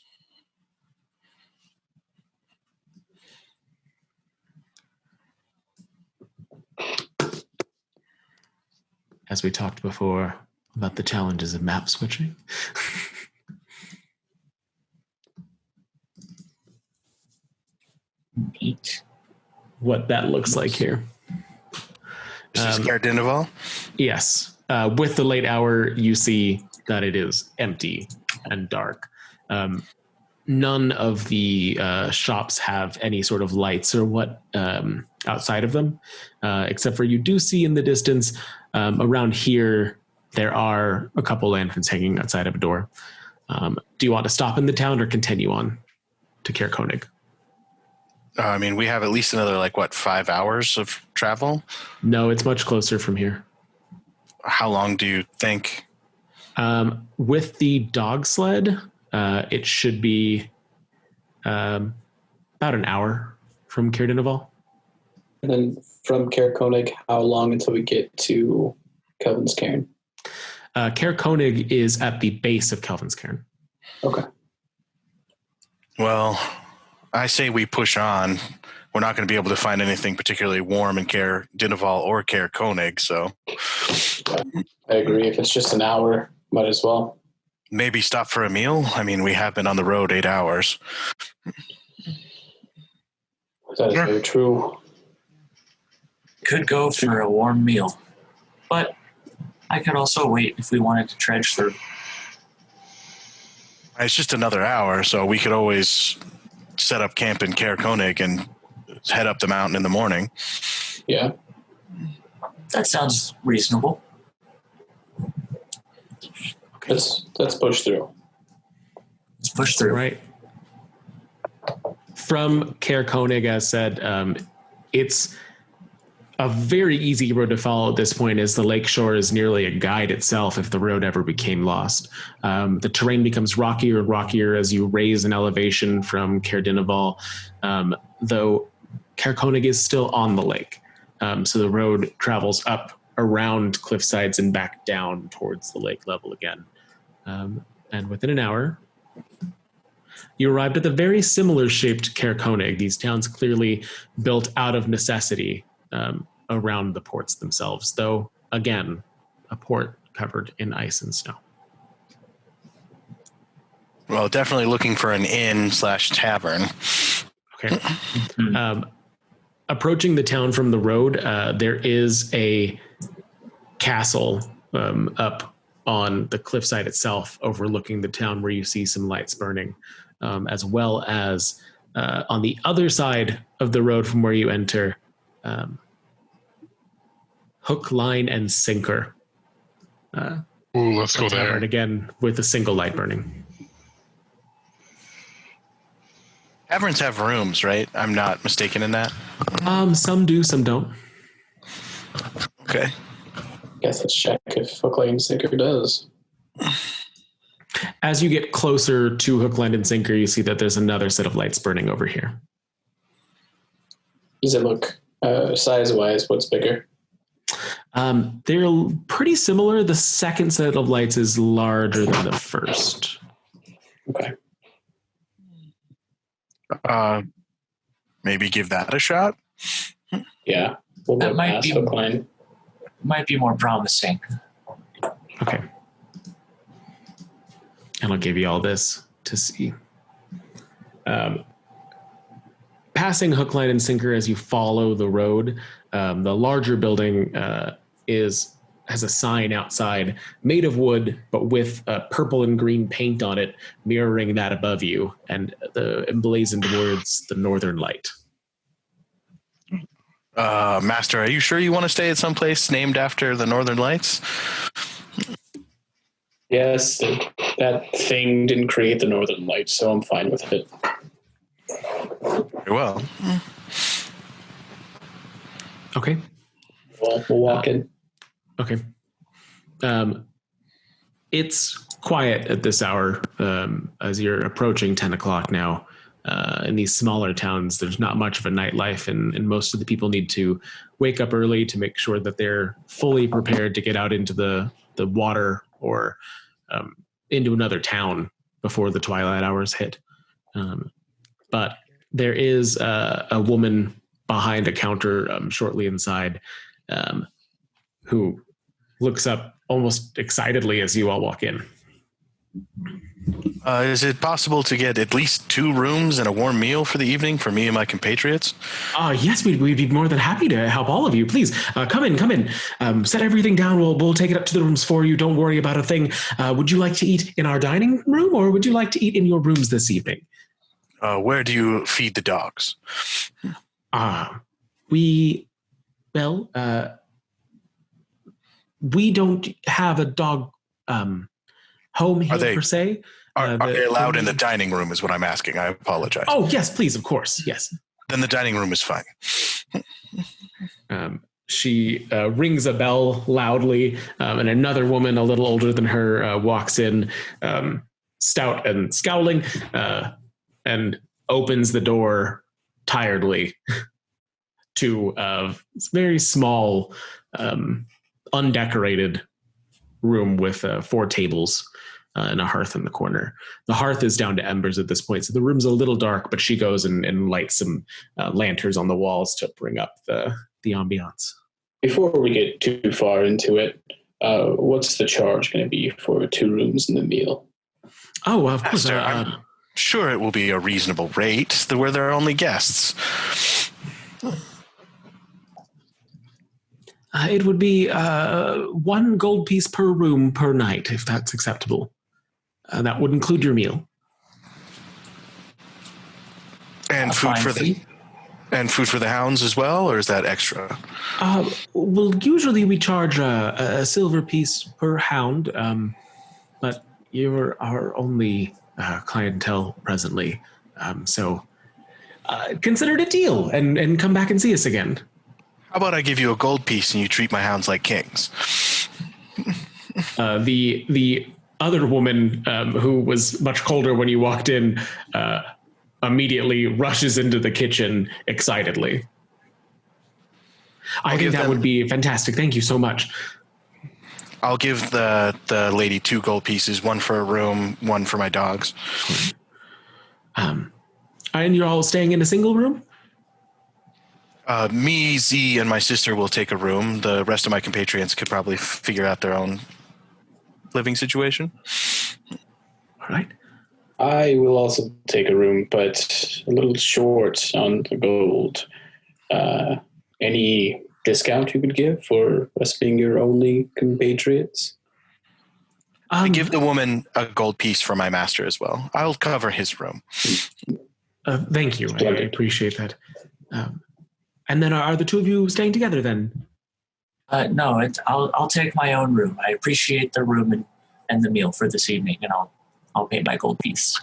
as we talked before about the challenges of map switching.
Neat.
What that looks like here.
This is Cairn.
Yes. With the late hour, you see that it is empty and dark. None of the shops have any sort of lights or what outside of them, except for you do see in the distance around here, there are a couple lanterns hanging outside of a door. Do you want to stop in the town or continue on to Cairn?
I mean, we have at least another 5 hours of travel.
No, it's much closer from here.
How long do you think?
With the dog sled, it should be about an hour from Cairn.
And then from Cairn, how long until we get to Kelvin's Cairn?
Cairn is at the base of Kelvin's Cairn.
Okay.
Well, I say we push on. we're not going to be able to find anything particularly warm in Cair Dineval or Cair Koenig, so
I agree. If it's just an hour, might as well.
maybe stop for a meal. I mean, we have been on the road 8 hours.
That is very true.
Could go for a warm meal, but I could also wait if we wanted to trudge through.
It's just another hour, so we could always set up camp in Cair Koenig and head up the mountain in the morning.
Yeah.
That sounds reasonable.
Okay.
Let's push through.
Let's push through.
Right. From Cair Koenig, as said, it's a very easy road to follow at this point, as the lakeshore is nearly a guide itself if the road ever became lost. The terrain becomes rockier and rockier as you raise an elevation from Cair Dineval, though Cair Koenig is still on the lake. So the road travels up around cliff sides and back down towards the lake level again. And within an hour, you arrived at the very similar shaped Cair Koenig, these towns clearly built out of necessity around the ports themselves, though, again, a port covered in ice and snow.
Well, definitely looking for an inn/tavern.
Okay. Approaching the town from the road, there is a castle up on the cliffside itself, overlooking the town, where you see some lights burning, as well as on the other side of the road from where you enter, hook, line, and sinker.
Ooh, let's go there.
And again, with a single light burning.
Taverns have rooms, right? I'm not mistaken in that.
Some do, some don't.
Okay.
Guess let's check if Hook, Line, and Sinker does.
As you get closer to Hook, Line, and Sinker, you see that there's another set of lights burning over here.
Does it look size-wise? What's bigger?
They're pretty similar. The second set of lights is larger than the first.
Okay.
Maybe give that a shot.
Yeah. We'll
That
go
might
past
be-
Hook, Line.
Might be more promising.
Okay. And I'll give you all this to see. Passing Hook, Line, and Sinker as you follow the road, the larger building has a sign outside made of wood, but with purple and green paint on it, mirroring that above you, and the emblazoned words, "The Northern Light."
Master, are you sure you want to stay at some place named after the Northern Lights?
Yes, that thing didn't create the Northern Lights, so I'm fine with it.
Very well.
Okay.
We'll walk in.
Okay. It's quiet at this hour as you're approaching 10 o'clock now. In these smaller towns, there's not much of a nightlife, and most of the people need to wake up early to make sure that they're fully prepared to get out into the water or into another town before the twilight hours hit. But there is a woman behind a counter shortly inside who looks up almost excitedly as you all walk in.
Is it possible to get at least 2 rooms and a warm meal for the evening for me and my compatriots?
Yes, we'd be more than happy to help all of you. Please, come in. Set everything down. We'll take it up to the rooms for you. Don't worry about a thing. Would you like to eat in our dining room, or would you like to eat in your rooms this evening?
Where do you feed the dogs?
We don't have a dog home here per se.
Are they allowed in the dining room is what I'm asking. I apologize.
Oh, yes, please, of course, yes.
Then the dining room is fine.
She rings a bell loudly, and another woman a little older than her walks in, stout and scowling, and opens the door tiredly to a very small, undecorated room with 4 tables and a hearth in the corner. The hearth is down to embers at this point, so the room's a little dark, but she goes and lights some lanterns on the walls to bring up the ambiance.
Before we get too far into it, what's the charge going to be for 2 rooms and the meal?
Oh, of course.
Master, I'm sure it will be a reasonable rate. Where there are only guests.
It would be 1 gold piece per room per night, if that's acceptable. That would include your meal.
And food for the hounds as well, or is that extra?
Well, usually we charge a silver piece per hound, but you're our only clientele presently. So consider it a deal and come back and see us again.
How about I give you a gold piece and you treat my hounds like kings?
The other woman who was much colder when you walked in immediately rushes into the kitchen excitedly. I think that would be fantastic. Thank you so much.
I'll give the lady 2 gold pieces, 1 for a room, 1 for my dogs.
And you're all staying in a single room?
Me, Z, and my sister will take a room. The rest of my compatriots could probably figure out their own living situation.
All right.
I will also take a room, but a little short on the gold. Any discount you could give for us being your only compatriots?
I give the woman a gold piece for my master as well. I'll cover his room.
Thank you. I appreciate that. And then are the 2 of you staying together then?
No, I'll take my own room. I appreciate the room and the meal for this evening, and I'll pay my gold piece.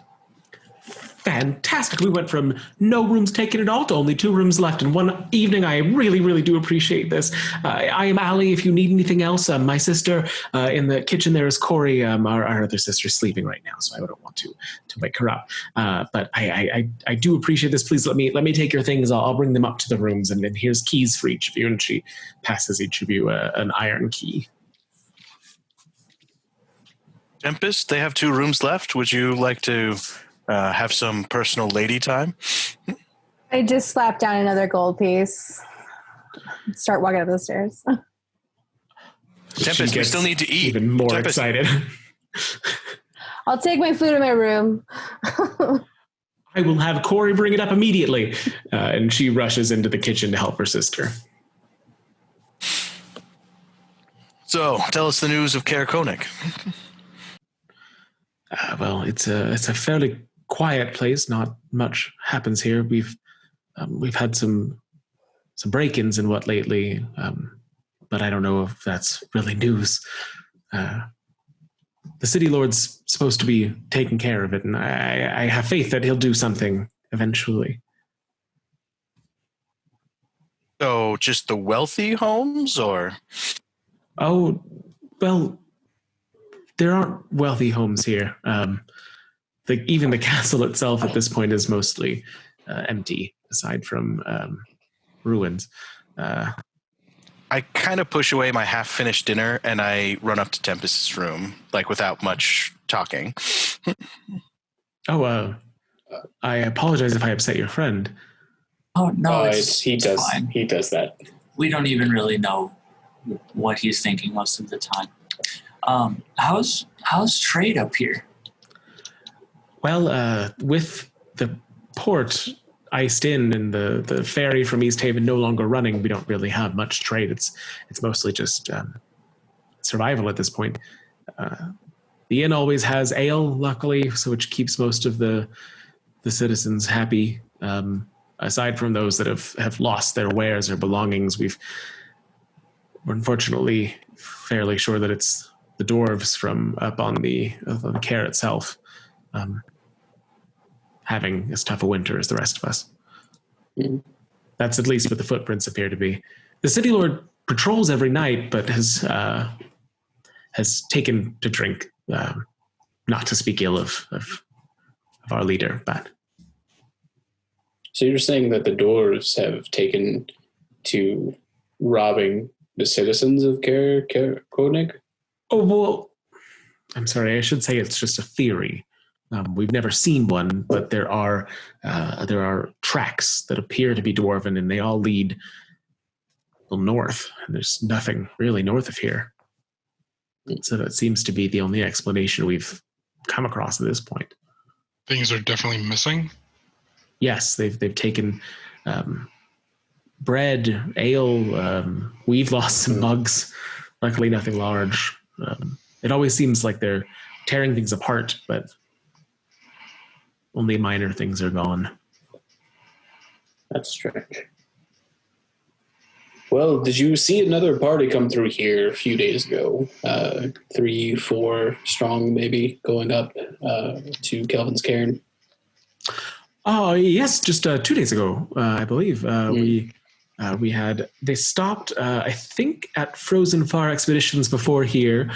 Fantastic. We went from no rooms taken at all to only 2 rooms left in one evening. I really, really do appreciate this. I am Allie. If you need anything else, my sister in the kitchen there is Corey. Our other sister's sleeping right now, so I wouldn't want to wake her up. But I do appreciate this. Please let me take your things. I'll bring them up to the rooms, and then here's keys for each of you. And she passes each of you an iron key.
Tempest, they have 2 rooms left. Would you like to have some personal lady time?
I just slapped down another gold piece. Start walking up the stairs.
Tempest, we still need to eat.
Even more
Tempest.
excited.
I'll take my food in my room.
I will have Corey bring it up immediately. And she rushes into the kitchen to help her sister.
So, tell us the news of Cairn.
Well, it's a fairly quiet place. Not much happens here. We've had some break-ins and what lately, but I don't know if that's really news. The city lord's supposed to be taking care of it, and I have faith that he'll do something eventually.
So, just the wealthy homes, or?
Oh, well, there aren't wealthy homes here. Even the castle itself at this point is mostly empty, aside from ruins.
I kind of push away my half-finished dinner, and I run up to Tempest's room, like without much talking.
I apologize if I upset your friend.
Oh no,
he does. Fine. He does that.
We don't even really know what he's thinking most of the time. How's trade up here?
Well, with the port iced in and the ferry from East Haven no longer running, we don't really have much trade. It's mostly just survival at this point. The inn always has ale, luckily, so which keeps most of the citizens happy. Aside from those that have lost their wares or belongings, we're unfortunately fairly sure that it's the dwarves from up on the Cairn itself, having as tough a winter as the rest of us. Mm. That's at least what the footprints appear to be. The city lord patrols every night, but has taken to drink, not to speak ill of our leader, but.
So you're saying that the dwarves have taken to robbing the citizens of Cairn?
Oh, well, I'm sorry, I should say it's just a theory. We've never seen one, but there are tracks that appear to be dwarven, and they all lead north. And there's nothing really north of here. So that seems to be the only explanation we've come across at this point.
Things are definitely missing.
Yes, they've taken bread, ale. We've lost some mugs. Luckily, nothing large. It always seems like they're tearing things apart, but only minor things are gone.
That's strange. Well, did you see another party come through here a few days ago? 3, 4 strong, maybe, going up to Kelvin's Cairn?
Oh, yes, just 2 days ago, I believe. They stopped, I think, at Frozen Far Expeditions before here.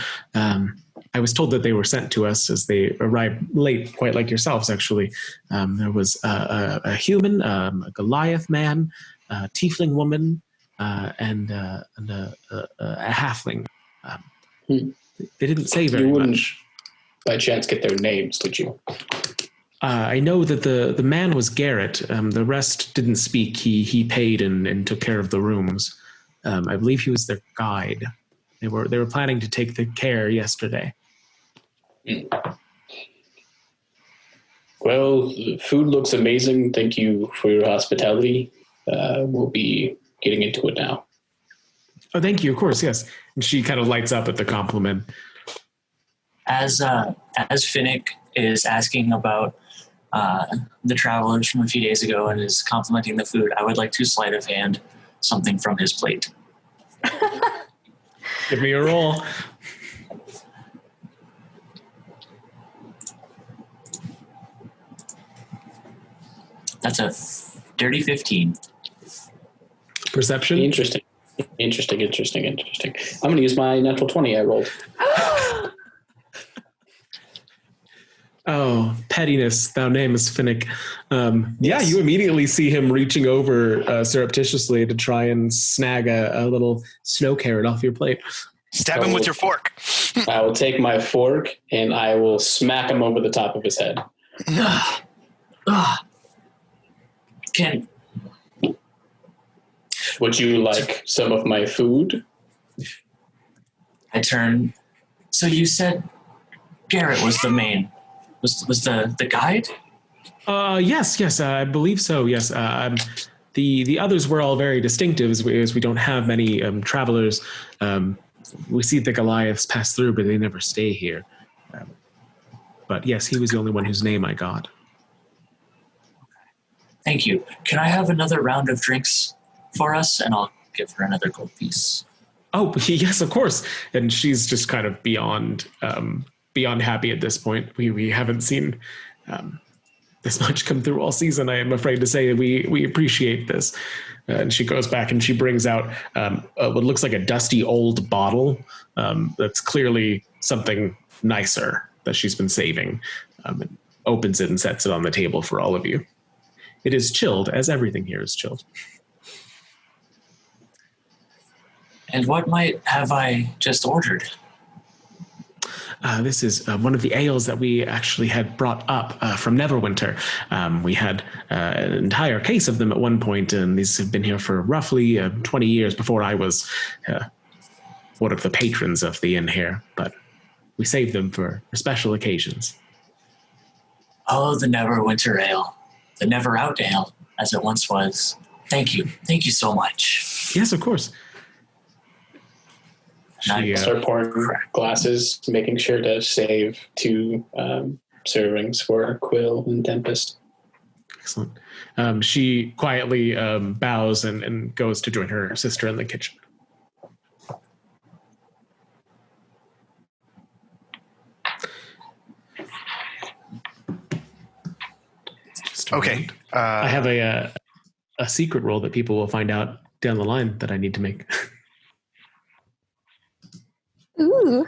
I was told that they were sent to us as they arrived late, quite like yourselves, actually. There was a human, a Goliath man, a tiefling woman, and a halfling. They didn't say very much.
By chance get their names, did you?
I know that the man was Garrett. The rest didn't speak. He paid and took care of the rooms. I believe he was their guide. They were planning to take the care yesterday.
Well, the food looks amazing. Thank you for your hospitality. We'll be getting into it now.
Oh, thank you. Of course, yes. And she kind of lights up at the compliment.
As Finnick is asking about the travelers from a few days ago and is complimenting the food, I would like to sleight of hand something from his plate.
Give me a roll.
That's a dirty 15.
Perception?
Interesting. I'm going to use my natural 20 I rolled.
Oh, pettiness, thou namest Finnick. Yeah, you immediately see him reaching over surreptitiously to try and snag a little snow carrot off your plate.
Stab him with your fork.
I will take my fork and I will smack him over the top of his head. Would you like some of my food?
I turn. So you said Garrett was the main, was the guide?
Yes, I believe so. Yes. The others were all very distinctive as we don't have many travelers. We see the Goliaths pass through, but they never stay here. But yes, he was the only one whose name I got.
Thank you. Can I have another round of drinks for us? And I'll give her another gold piece.
Oh, yes, of course. And she's just kind of beyond happy at this point. We haven't seen this much come through all season. I am afraid to say we appreciate this. And she goes back and she brings out what looks like a dusty old bottle that's clearly something nicer that she's been saving. And opens it and sets it on the table for all of you. It is chilled, as everything here is chilled.
And what might have I just ordered?
This is one of the ales that we actually had brought up from Neverwinter. We had an entire case of them at one point, and these have been here for roughly 20 years before I was one of the patrons of the inn here. But we saved them for special occasions.
Oh, the Neverwinter ale. The Never Out ale, as it once was. Thank you. Thank you so much.
Yes, of course.
She start pouring glasses, making sure to save 2 servings for Quill and Tempest.
Excellent. She quietly bows and goes to join her sister in the kitchen.
Okay.
I have a secret roll that people will find out down the line that I need to make.
Ooh.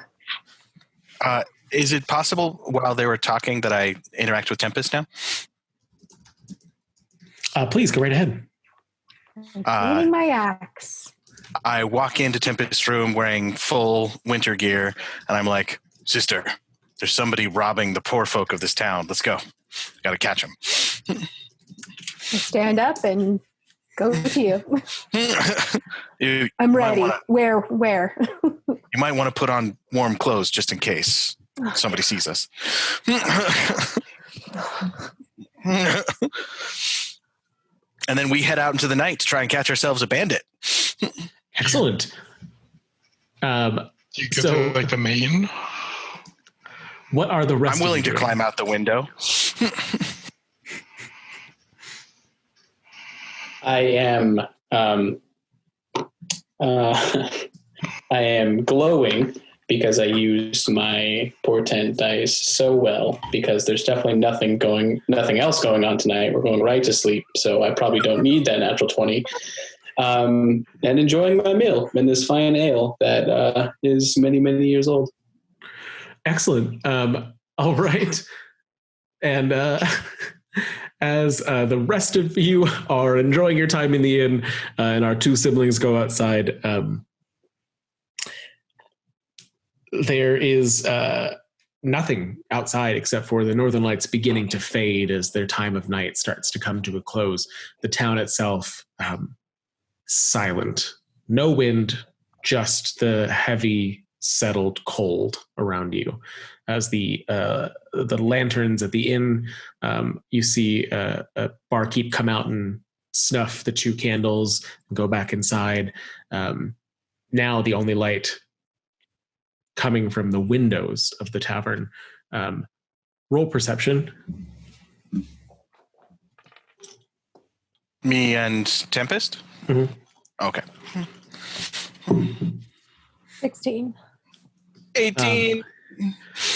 Is it possible while they were talking that I interact with Tempest now?
Please go right ahead.
Cleaning my axe.
I walk into Tempest's room wearing full winter gear, and I'm like, "Sister, There's somebody robbing the poor folk of this town. Let's go. Got to catch him.
I stand up and go to you. I'm ready. Where?
You might want to put on warm clothes just in case somebody sees us. And then we head out into the night to try and catch ourselves a bandit.
Excellent.
Do you get to like the main?
What are the rest?
I'm willing to climb out the window.
I am glowing because I used my portent dice so well, because there's definitely nothing else going on tonight. We're going right to sleep, so I probably don't need that natural 20. And enjoying my meal in this fine ale that is many, many years old.
Excellent. All right. And as the rest of you are enjoying your time in the inn and our two siblings go outside, there is nothing outside except for the northern lights beginning to fade as their time of night starts to come to a close. The town itself, silent. No wind, just the heavy, settled cold around you. As the lanterns at the inn, you see a barkeep come out and snuff the 2 candles and go back inside. Now the only light coming from the windows of the tavern. Roll perception.
Me and Tempest?
Mm-hmm.
Okay.
16.
18.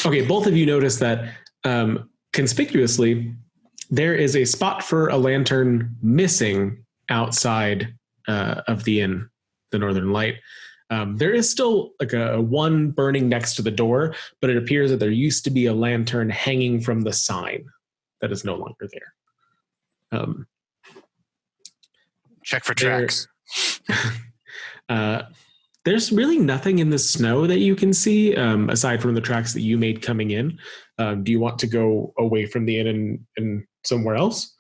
Okay, both of you notice that conspicuously there is a spot for a lantern missing outside of the inn, the Northern Light. There is still like a one burning next to the door, but it appears that there used to be a lantern hanging from the sign that is no longer there.
Check for tracks.
There's really nothing in the snow that you can see aside from the tracks that you made coming in. Do you want to go away from the inn and somewhere else?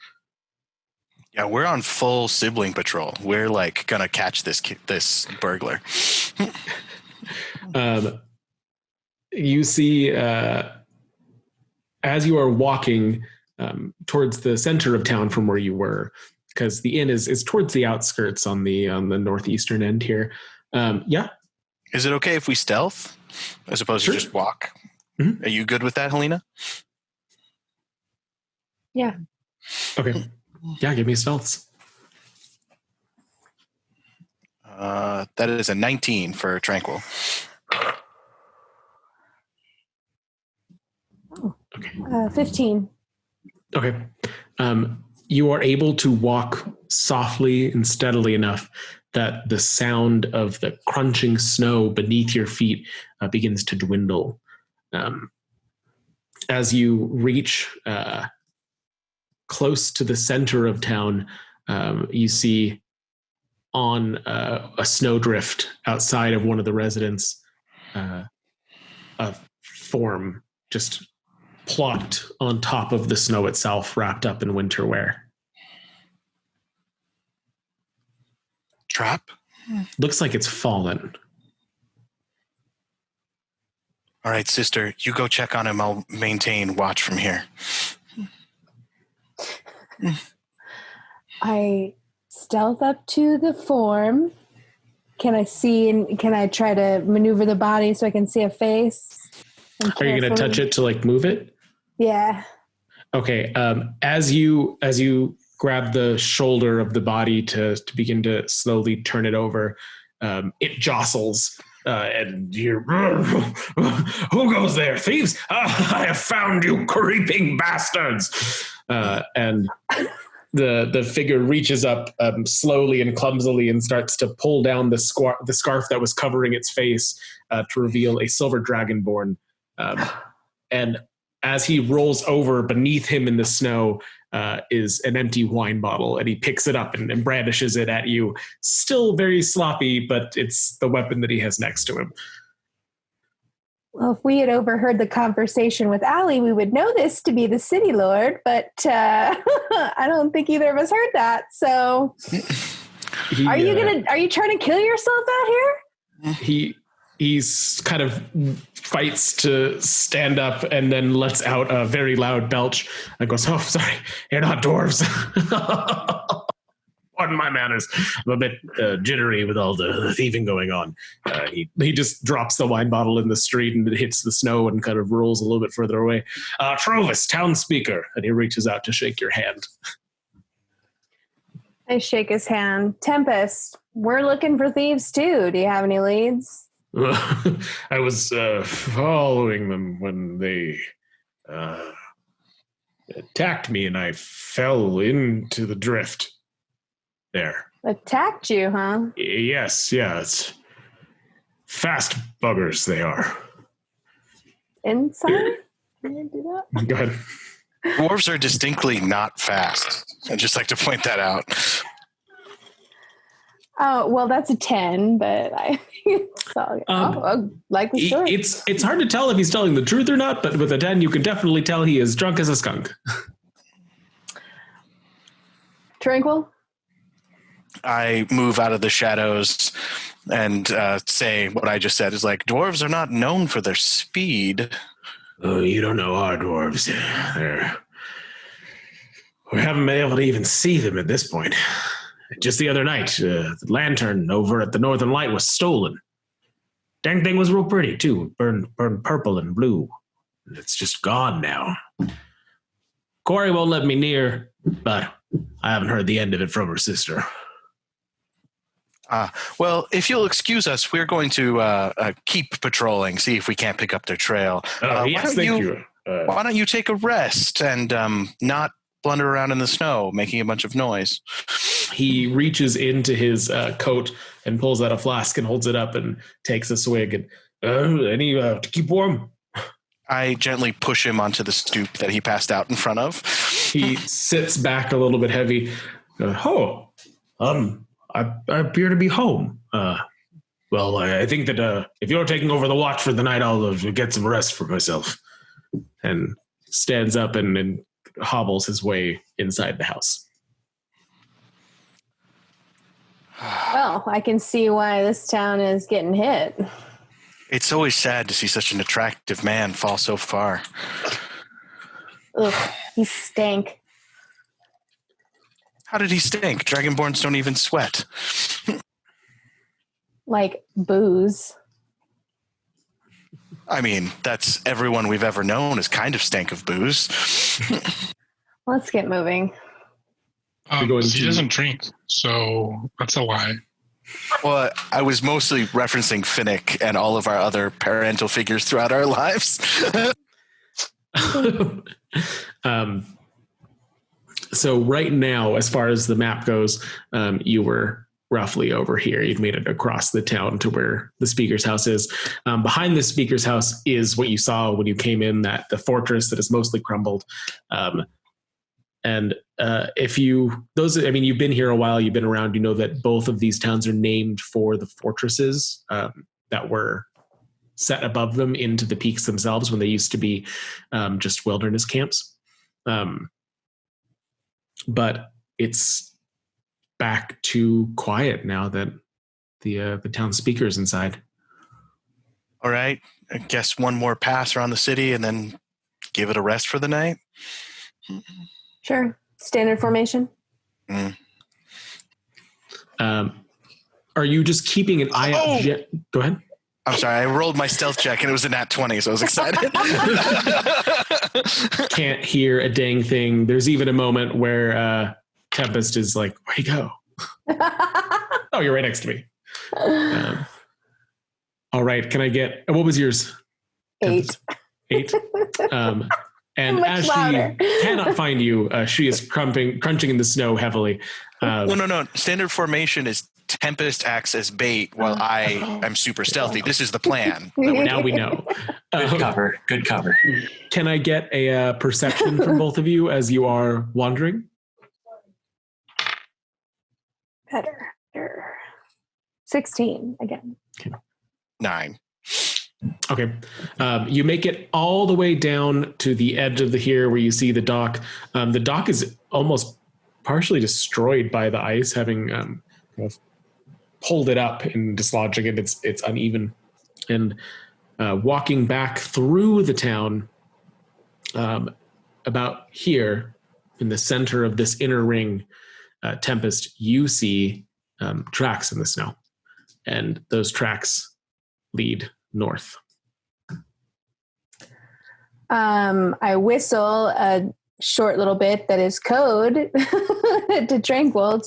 Yeah, we're on full sibling patrol. We're like gonna catch this burglar.
You see, as you are walking towards the center of town from where you were, because the inn is towards the outskirts on the northeastern end here. Yeah.
Is it okay if we stealth as opposed to just walk?
Mm-hmm.
Are you good with that, Helena?
Yeah.
Okay. Yeah, give me stealths.
That is a 19 for Tranquil.
Oh. Okay. 15.
Okay. You are able to walk softly and steadily enough that the sound of the crunching snow beneath your feet begins to dwindle. As you reach close to the center of town, you see on a snowdrift outside of one of the residents a form just plopped on top of the snow itself, wrapped up in winter wear.
Trap?
Looks like it's fallen.
All right, sister, you go check on him. I'll maintain watch from here.
I stealth up to the form. Can I see and can I try to maneuver the body so I can see a face?
Are you going to touch it to like move it?
Yeah.
Okay. As you grab the shoulder of the body to begin to slowly turn it over, it jostles. And you're, who goes there? Thieves? I have found you, creeping bastards. And the figure reaches up slowly and clumsily and starts to pull down the scarf that was covering its face to reveal a silver dragonborn. And as he rolls over, beneath him in the snow is an empty wine bottle, and he picks it up and brandishes it at you. Still very sloppy, but it's the weapon that he has next to him.
Well, if we had overheard the conversation with Allie, we would know this to be the city lord, but I don't think either of us heard that. So are you trying to kill yourself out here?
He's kind of fights to stand up and then lets out a very loud belch and goes, "Oh, sorry, you're not dwarves." Pardon my manners. I'm a bit jittery with all the thieving going on. He just drops the wine bottle in the street and it hits the snow and kind of rolls a little bit further away. Trovis, town speaker. And he reaches out to shake your hand.
I shake his hand. Tempest, we're looking for thieves too. Do you have any leads?
I was following them when they attacked me and I fell into the drift. There.
Attacked you, huh?
Yes, it's fast buggers they are.
Inside? Can I do that?
Go ahead.
Dwarves are distinctly not fast. I'd just like to point that out.
Oh, well, that's a 10, but I like the story.
It's hard to tell if he's telling the truth or not, but with a 10, you can definitely tell he is drunk as a skunk.
Tranquil?
I move out of the shadows and say what I just said is like, dwarves are not known for their speed.
Oh, you don't know our dwarves. We haven't been able to even see them at this point. Just the other night, the lantern over at the Northern Light was stolen. Dang thing was real pretty, too. Burned purple and blue. It's just gone now. Corey won't let me near, but I haven't heard the end of it from her sister.
Well, if you'll excuse us, we're going to keep patrolling, see if we can't pick up their trail.
Yes, thank you.
Why don't you take a rest and not blunder around in the snow, making a bunch of noise?
He reaches into his coat and pulls out a flask and holds it up and takes a swig. And any to keep warm?
I gently push him onto the stoop that he passed out in front of.
He sits back a little bit heavy. I appear to be home. Well, I think that if you're taking over the watch for the night, I'll get some rest for myself. And stands up and hobbles his way inside the house.
Well, I can see why this town is getting hit.
It's always sad to see such an attractive man fall so far.
Ugh, he stank.
How did he stink? Dragonborns don't even sweat.
Like booze.
I mean, that's everyone we've ever known is kind of stank of booze.
Let's get moving.
He doesn't drink, so that's a lie.
Well, I was mostly referencing Finnick and all of our other parental figures throughout our lives.
So right now, as far as the map goes, you were roughly over here. You'd made it across the town to where the speaker's house is. Behind the speaker's house is what you saw when you came in, that the fortress that is mostly crumbled. And you've been here a while, you've been around, you know that both of these towns are named for the fortresses that were set above them into the peaks themselves when they used to be just wilderness camps. But it's back to quiet now that the town speaker is inside.
All right. I guess one more pass around the city and then give it a rest for the night.
Sure. Standard formation.
Are you just keeping an eye out? Go ahead.
I'm sorry. I rolled my stealth check and it was a nat 20, so I was excited.
Can't hear a dang thing. There's even a moment where Tempest is like, "Where'd you go?" Oh, you're right next to me. All right. Can I get, what was yours?
8.
8. And as
louder.
She cannot find you, she is crunching in the snow heavily.
No. Standard formation is Tempest acts as bait while I am super stealthy. This is the plan.
Now we know.
Good cover.
Can I get a perception from both of you as you are wandering?
Better. 16 again.
Okay.
9.
Okay. You make it all the way down to the edge of the here where you see the dock. The dock is almost partially destroyed by the ice, having kind of pulled it up and dislodging it. It's uneven. And walking back through the town, about here in the center of this inner ring, Tempest, you see tracks in the snow. And those tracks lead north.
I whistle a short little bit that is code to Tranquil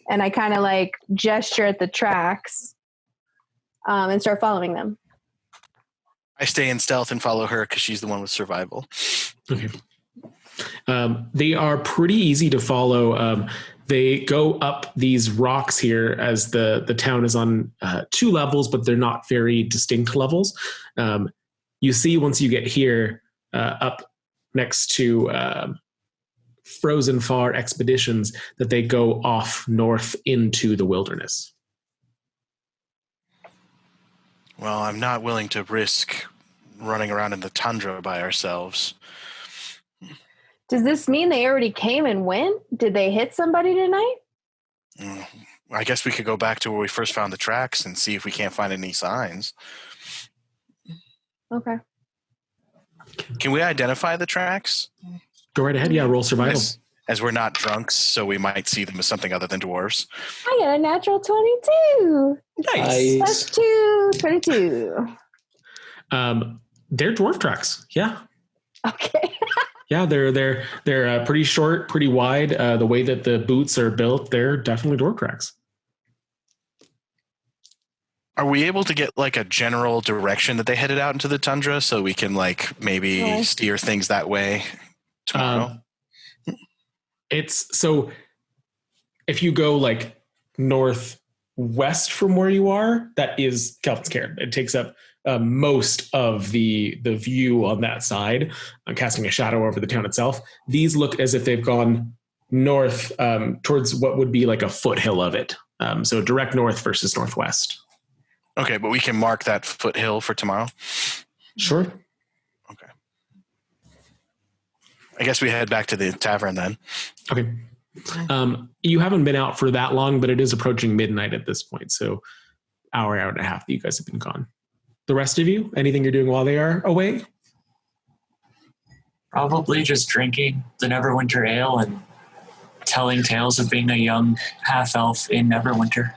and I kind of like gesture at the tracks and start following them.
I stay in stealth and follow her because she's the one with survival.
Okay. They are pretty easy to follow. They go up these rocks here as the town is on 2 levels, but they're not very distinct levels. You see once you get here up next to Frozen Far Expeditions that they go off north into the wilderness.
Well, I'm not willing to risk running around in the tundra by ourselves.
Does this mean they already came and went? Did they hit somebody tonight?
I guess we could go back to where we first found the tracks and see if we can't find any signs.
Okay.
Can we identify the tracks?
Go right ahead. Yeah, roll survival.
As we're not drunks, so we might see them as something other than dwarves.
I got a natural 22.
Nice.
Plus 2, 22.
They're dwarf tracks. Yeah.
Okay.
Yeah, they're pretty short, pretty wide. The way that the boots are built, they're definitely dwarf tracks.
Are we able to get like a general direction that they headed out into the tundra so we can like maybe steer things that way tomorrow?
It's so if you go like northwest from where you are, that is Kelvin's Cairn. It takes up most of the view on that side, casting a shadow over the town itself. These look as if they've gone north towards what would be like a foothill of it. So direct north versus northwest.
Okay, but we can mark that foothill for tomorrow?
Sure.
Okay. I guess we head back to the tavern then.
Okay. You haven't been out for that long, but it is approaching midnight at this point. So hour and a half that you guys have been gone. The rest of you, anything you're doing while they are away?
Probably just drinking the Neverwinter Ale and telling tales of being a young half-elf in Neverwinter.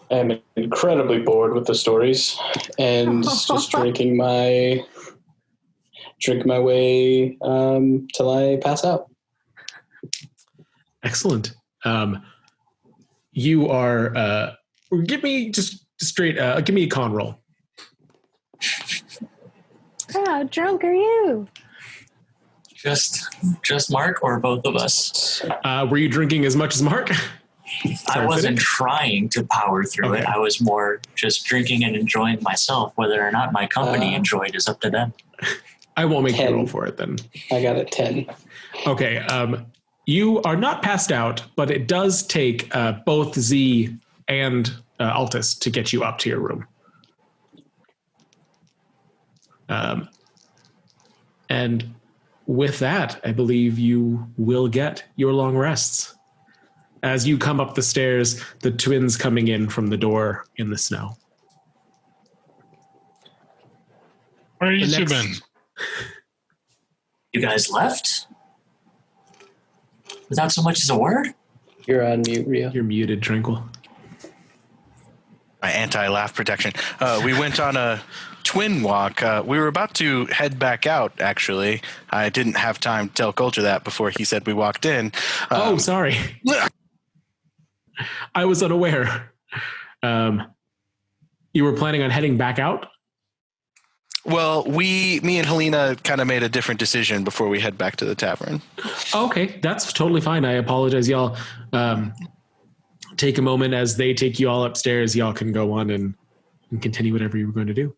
I'm incredibly bored with the stories and just drink my way till I pass out.
Excellent. You are give me just straight give me a con roll.
How drunk are you?
Just Mark or both of us?
Were you drinking as much as Mark?
I wasn't trying to power through it. I was more just drinking and enjoying myself. Whether or not my company enjoyed is up to them.
I won't make you roll for it then.
I got a 10.
Okay. You are not passed out, but it does take both Z and Altus to get you up to your room. And with that, I believe you will get your long rests. As you come up the stairs, the twins coming in from the door in the snow.
Where are you two been?
You guys left? Without so much as a word?
You're on mute, Rio.
You're muted, Tranquil.
My anti-laugh protection. We went on a twin walk. We were about to head back out, actually. I didn't have time to tell Coulter that before he said we walked in.
Sorry. I was unaware. You were planning on heading back out?
Well, me and Helena kind of made a different decision before we head back to the tavern.
Okay, that's totally fine. I apologize, y'all. Take a moment as they take you all upstairs. Y'all can go on and continue whatever you were going to do.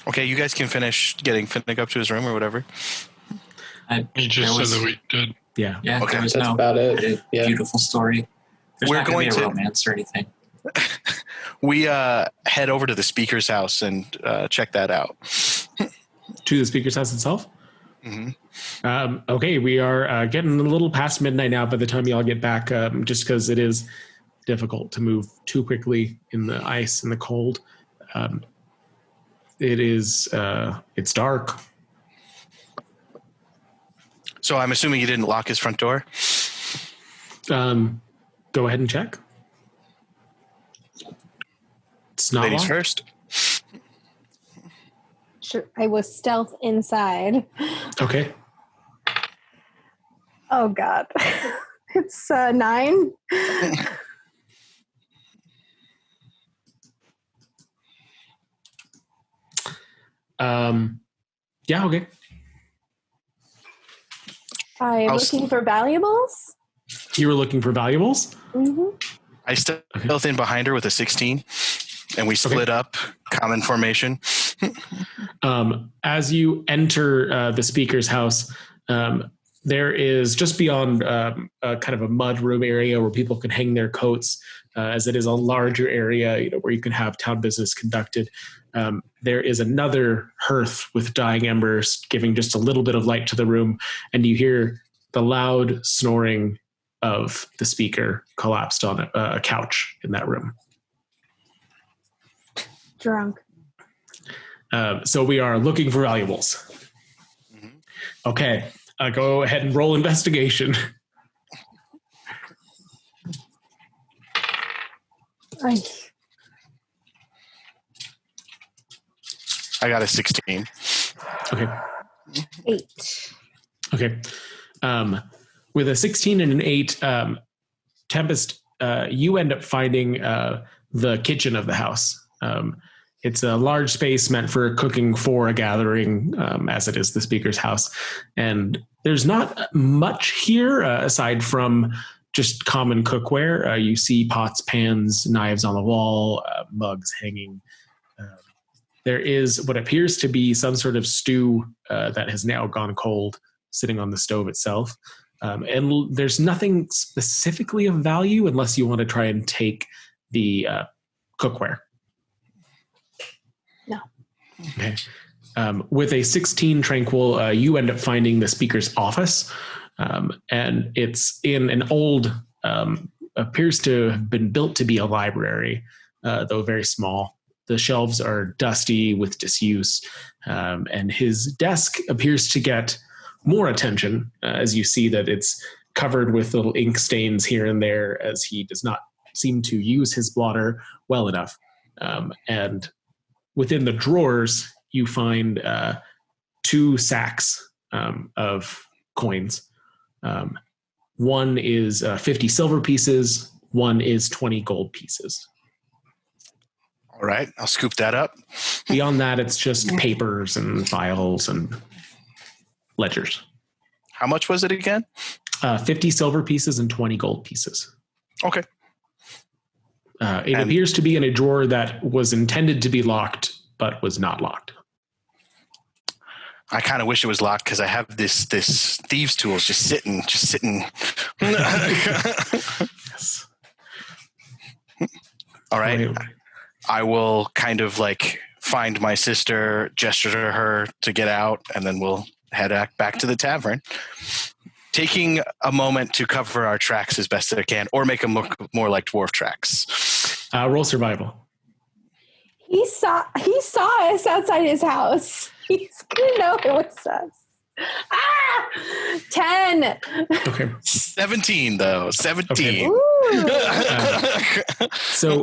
Okay, you guys can finish getting Finnick up to his room or whatever.
He just said that we did.
Yeah.
Yeah,
Okay,
there was
that's about it. Yeah.
Beautiful story. There's not going to be a romance or anything.
We head over to the speaker's house and check that out.
To the speaker's house itself?
Mm-hmm.
Okay, we are getting a little past midnight now by the time y'all get back, just because it is difficult to move too quickly in the ice and the cold. It's dark.
So I'm assuming you didn't lock his front door?
Go ahead and check. It's not
Ladies
locked.
first.
Sure, I was stealth inside.
Okay.
Oh God, it's 9.
Yeah. Okay.
I'm looking for valuables.
You were looking for valuables?
Mm-hmm.
I stealth in behind her with a 16, and we split up, common formation.
As you enter the speaker's house, there is just beyond kind of a mud room area where people can hang their coats, as it is a larger area, where you can have town business conducted. There is another hearth with dying embers, giving just a little bit of light to the room, and you hear the loud snoring of the speaker collapsed on a couch in that room.
Drunk.
So we are looking for valuables. Mm-hmm. Okay, go ahead and roll investigation.
I got a 16.
Okay.
8.
Okay. With a 16 and an 8, Tempest, you end up finding the kitchen of the house. It's a large space meant for cooking for a gathering, as it is the speaker's house. And there's not much here aside from just common cookware. You see pots, pans, knives on the wall, mugs hanging. There is what appears to be some sort of stew that has now gone cold sitting on the stove itself. And there's nothing specifically of value unless you want to try and take the cookware.
No.
Okay. With a 16 tranquil, you end up finding the speaker's office. And it's in an old, appears to have been built to be a library, though very small. The shelves are dusty with disuse, and his desk appears to get more attention, as you see that it's covered with little ink stains here and there, as he does not seem to use his blotter well enough. And within the drawers, you find 2 sacks of coins. One is 50 silver pieces, one is 20 gold pieces.
All right, I'll scoop that up.
Beyond that, it's just papers and files and ledgers.
How much was it again?
50 silver pieces and 20 gold pieces.
Okay.
It appears to be in a drawer that was intended to be locked, but was not locked.
I kind of wish it was locked because I have this thieves' tools just sitting.
Yes.
All right. I will kind of like find my sister, gesture to her to get out, and then we'll head back to the tavern, taking a moment to cover our tracks as best as I can, or make them look more like dwarf tracks.
Roll survival.
He saw us outside his house. He's gonna know it was us. 10.
Okay.
17 though. 17.
Okay. So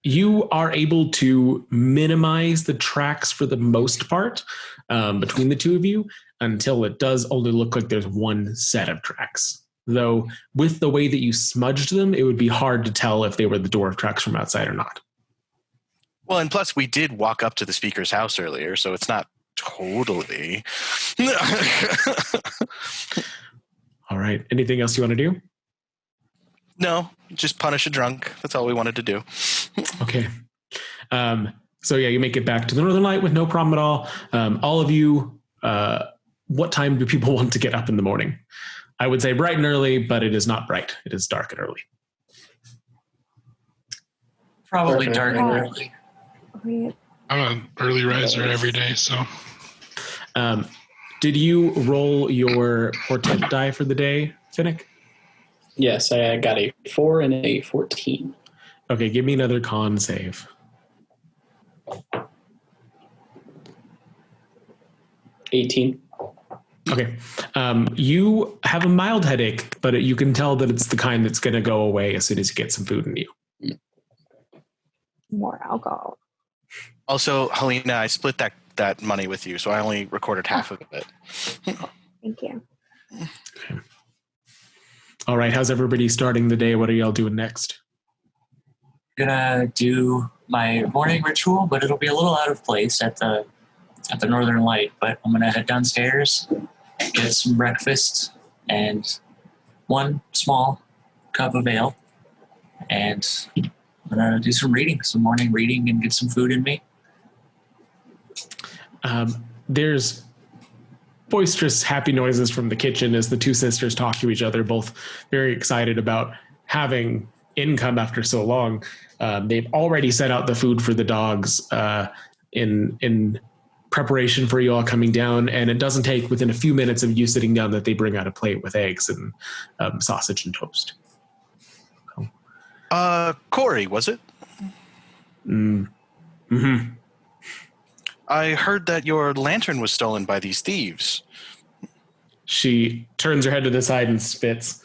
you are able to minimize the tracks for the most part between the two of you until it does only look like there's one set of tracks. Though with the way that you smudged them, it would be hard to tell if they were the dwarf tracks from outside or not.
Well, and plus we did walk up to the speaker's house earlier, so it's not totally.
All right. Anything else you want to do?
No, just punish a drunk. That's all we wanted to do.
Okay. So yeah, you make it back to the Northern Light with no problem at all. All of you, what time do people want to get up in the morning? I would say bright and early, but it is not bright. It is dark and early.
Probably dark and early.
I'm an early riser every day, so.
Did you roll your portent die for the day, Finnick?
Yes, I got a 4 and a 14.
Okay, give me another con save.
18.
Okay. You have a mild headache, but you can tell that it's the kind that's going to go away as soon as you get some food in you.
More alcohol.
Also, Helena, I split that money with you, so I only recorded half of it.
Thank you.
Okay. All right. How's everybody starting the day? What are y'all doing next?
Gonna do my morning ritual, but it'll be a little out of place at the Northern Light. But I'm gonna head downstairs, get some breakfast, and one small cup of ale, and I'm gonna do some morning reading, and get some food in me.
There's boisterous, happy noises from the kitchen as the two sisters talk to each other, both very excited about having income after so long. They've already set out the food for the dogs in preparation for you all coming down, and it doesn't take within a few minutes of you sitting down that they bring out a plate with eggs and sausage and toast.
Corey, was it?
Mm-hmm.
I heard that your lantern was stolen by these thieves.
She turns her head to the side and spits.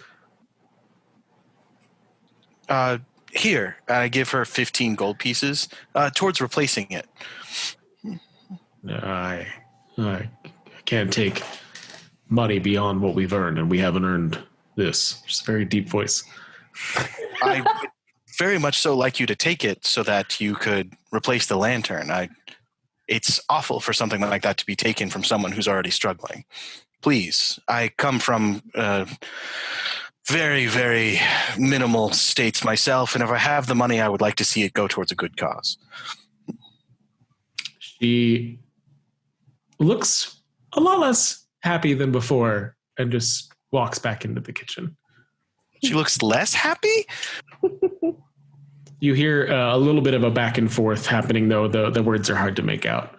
Here, I give her 15 gold pieces towards replacing it.
I can't take money beyond what we've earned, and we haven't earned this. Just a very deep voice.
I would very much so like you to take it so that you could replace the lantern. It's awful for something like that to be taken from someone who's already struggling. Please, I come from very, very minimal states myself, and if I have the money, I would like to see it go towards a good cause.
She looks a lot less happy than before and just walks back into the kitchen.
She looks less happy?
You hear a little bit of a back and forth happening, though the words are hard to make out.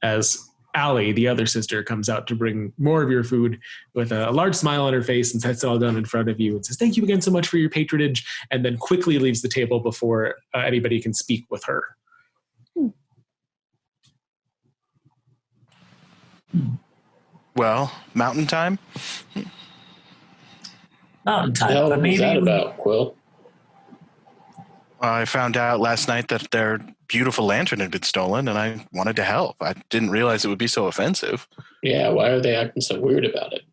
As Allie, the other sister, comes out to bring more of your food with a large smile on her face and sets it all down in front of you and says, "Thank you again so much for your patronage," and then quickly leaves the table before anybody can speak with her.
Well, mountain time?
Mountain time.
What the hell
But
was
maybe
that about, Quill?
I found out last night that their beautiful lantern had been stolen, and I wanted to help. I didn't realize it would be so offensive.
Yeah, why are they acting so weird about it?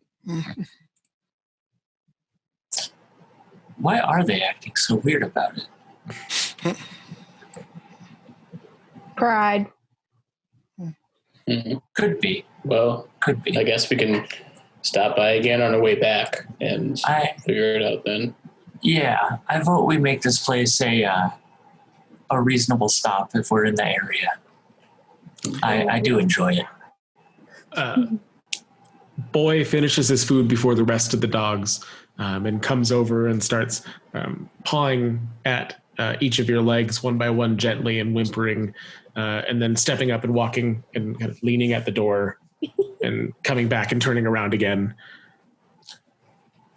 Why are they acting so weird about it?
Pride.
Mm-hmm.
Could be.
Well,
Could be.
I guess we can stop by again on our way back and figure it out then.
Yeah, I vote we make this place a reasonable stop if we're in the area. I do enjoy it.
Boy finishes his food before the rest of the dogs and comes over and starts pawing at each of your legs one by one gently and whimpering, and then stepping up and walking and kind of leaning at the door and coming back and turning around again.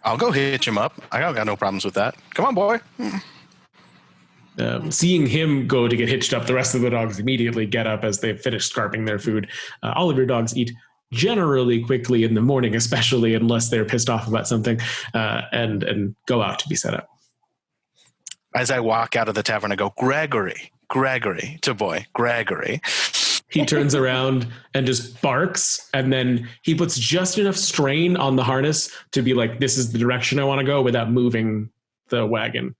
I'll go hitch him up. I don't got no problems with that. Come on, boy.
Seeing him go to get hitched up, the rest of the dogs immediately get up as they've finished scarping their food. All of your dogs eat generally quickly in the morning, especially unless they're pissed off about something, and go out to be set up.
As I walk out of the tavern, I go, Gregory, to boy, Gregory.
He turns around and just barks, and then he puts just enough strain on the harness to be like, this is the direction I want to go, without moving the wagon.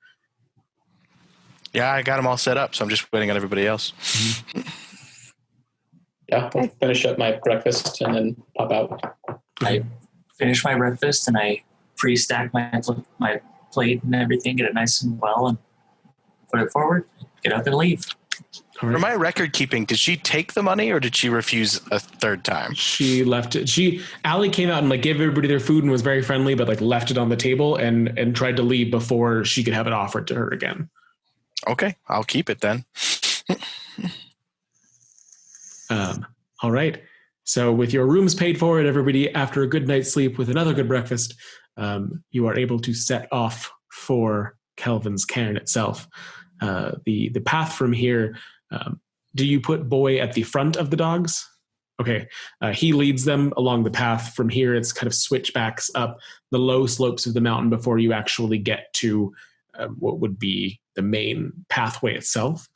Yeah, I got them all set up, so I'm just waiting on everybody else.
Mm-hmm.
Yeah, we'll finish up my breakfast and then pop out.
I finish my breakfast and I pre-stack my plate and everything, get it nice and well, and put it forward, get up and leave.
Right.
For my record keeping, did she take the money or did she refuse a third time?
She left it. Allie came out and like gave everybody their food and was very friendly, but like left it on the table and tried to leave before she could have it offered to her again.
Okay, I'll keep it then.
All right. So with your rooms paid for and everybody after a good night's sleep with another good breakfast, you are able to set off for Kelvin's cairn itself. The path from here, do you put Boy at the front of the dogs? Okay. He leads them along the path. From here, it's kind of switchbacks up the low slopes of the mountain before you actually get to what would be the main pathway itself.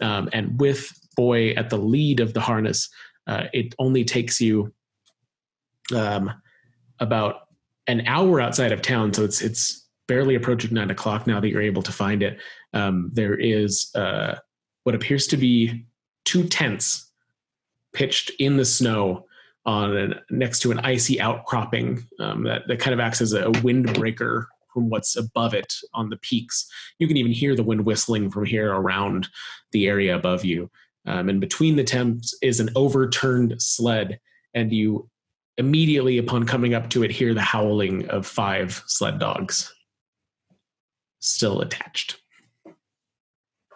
And with Boy at the lead of the harness, it only takes you about an hour outside of town, so it's barely approaching 9 o'clock now that you're able to find it. There is what appears to be 2 tents pitched in the snow next to an icy outcropping that kind of acts as a windbreaker from what's above it on the peaks. You can even hear the wind whistling from here around the area above you. And between the tents is an overturned sled, and you immediately, upon coming up to it, hear the howling of 5 sled dogs still attached.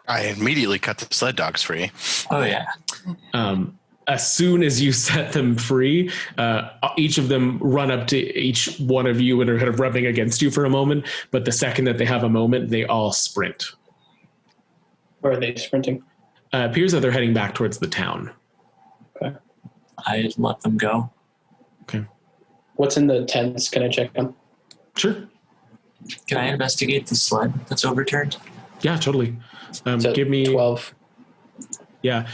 I immediately cut the sled dogs free.
Oh, yeah.
As soon as you set them free, each of them run up to each one of you and are kind of rubbing against you for a moment. But the second that they have a moment, they all sprint.
Where are they sprinting?
Appears that they're heading back towards the town.
Okay.
I let them go.
Okay.
What's in the tents? Can I check them?
Sure.
Can I investigate the sled that's overturned?
Yeah, totally.
So
Give me
12.
Yeah.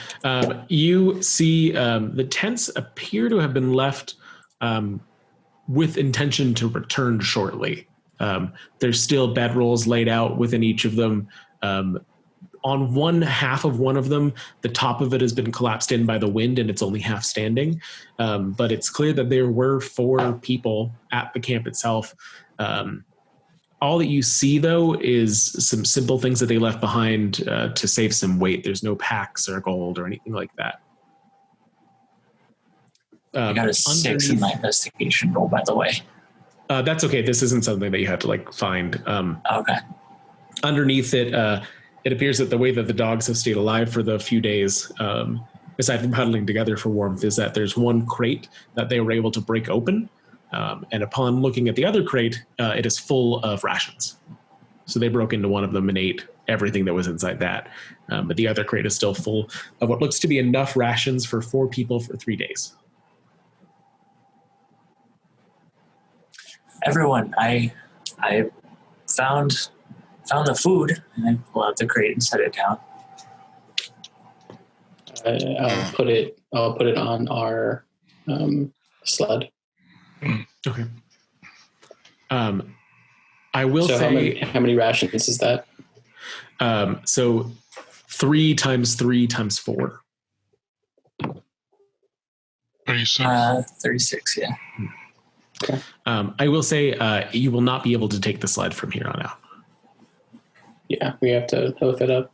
You see the tents appear to have been left with intention to return shortly. There's still bedrolls laid out within each of them. On one half of one of them, the top of it has been collapsed in by the wind and it's only half standing. But it's clear that there were 4 people at the camp itself. All that you see, though, is some simple things that they left behind to save some weight. There's no packs or gold or anything like that.
I got a 6 in my investigation roll, by the way.
That's okay. This isn't something that you have to find.
Okay.
Underneath it, it appears that the way that the dogs have stayed alive for the few days, aside from huddling together for warmth, is that there's one crate that they were able to break open. And upon looking at the other crate, it is full of rations. So they broke into one of them and ate everything that was inside that. But the other crate is still full of what looks to be enough rations for 4 people for 3 days.
Everyone, I found the food, and I pull out the crate and set it down.
I'll put it on our sled.
Okay. I will say
how many rations is that?
So 3 times 3 times 4.
36.
36, yeah.
Okay.
I will say you will not be able to take the sled from here on out.
Yeah, we have to hoof it up.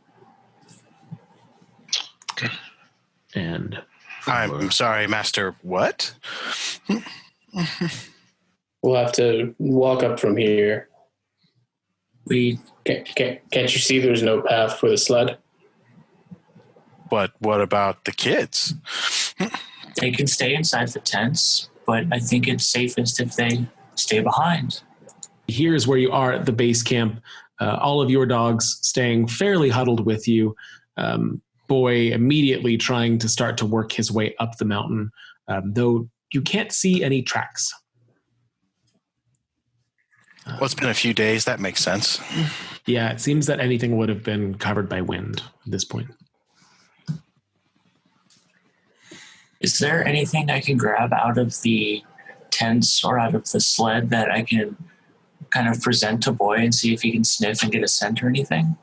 Okay.
And
I'm sorry, Master. What?
We'll have to walk up from here. Can't you see there's no path for the sled?
But what about the kids?
They can stay inside the tents, but I think it's safest if they stay behind.
Here's where you are at the base camp. All of your dogs staying fairly huddled with you. Boy immediately trying to start to work his way up the mountain, though you can't see any tracks.
Well, it's been a few days. That makes sense.
Yeah, it seems that anything would have been covered by wind at this point.
Is there anything I can grab out of the tents or out of the sled that I can kind of present to Boy and see if he can sniff and get a scent or anything?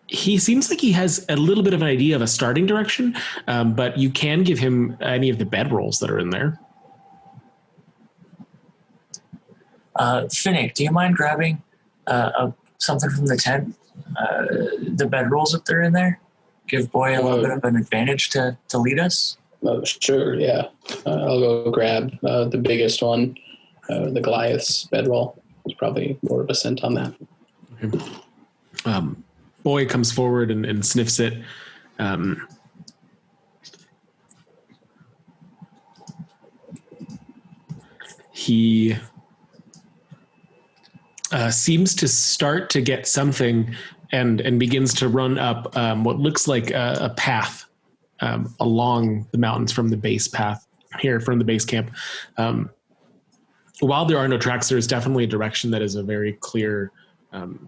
He seems like he has a little bit of an idea of a starting direction, but you can give him any of the bedrolls that are in there.
Finnick, do you mind grabbing something from the tent? The bedrolls if they're in there? Give Boy a little bit of an advantage to lead us?
Sure, yeah. I'll go grab the biggest one, the Goliath's bedroll. There's probably more of a scent on that.
Boy comes forward and sniffs it. He seems to start to get something and begins to run up what looks like a path along the mountains from the base path here, from the base camp. While there are no tracks, there's definitely a direction that is a very clear kind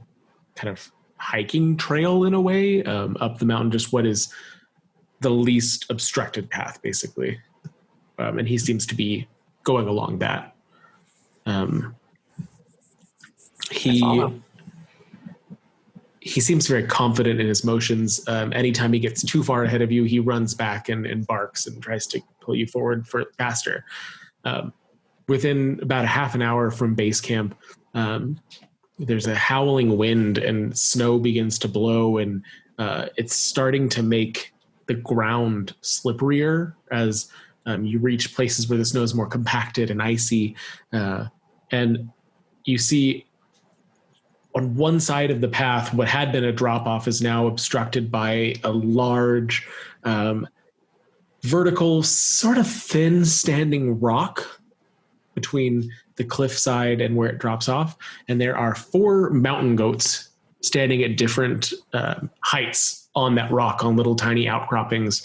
of hiking trail in a way up the mountain, just what is the least obstructed path, basically. And he seems to be going along that. He seems very confident in his motions. Anytime he gets too far ahead of you, he runs back and barks and tries to pull you forward faster. Within about a half an hour from base camp, there's a howling wind and snow begins to blow, and it's starting to make the ground slipperier as you reach places where the snow is more compacted and icy. And you see on one side of the path, what had been a drop-off is now obstructed by a large, vertical, sort of thin standing rock between the cliffside and where it drops off. And there are 4 mountain goats standing at different heights on that rock, on little tiny outcroppings.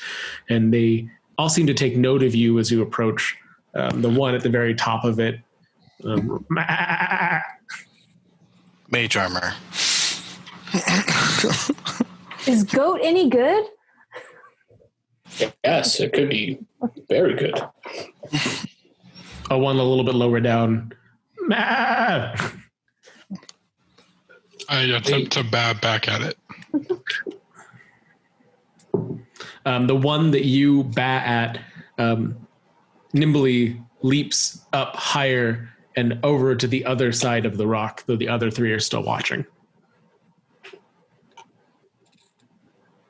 And they all seem to take note of you as you approach. The one at the very top of it,
Mage armor.
Is goat any good?
Yes, it could be very good.
One a little bit lower down.
I attempt to bat back at it.
The one that you bat at nimbly leaps up higher and over to the other side of the rock, though the other 3 are still watching.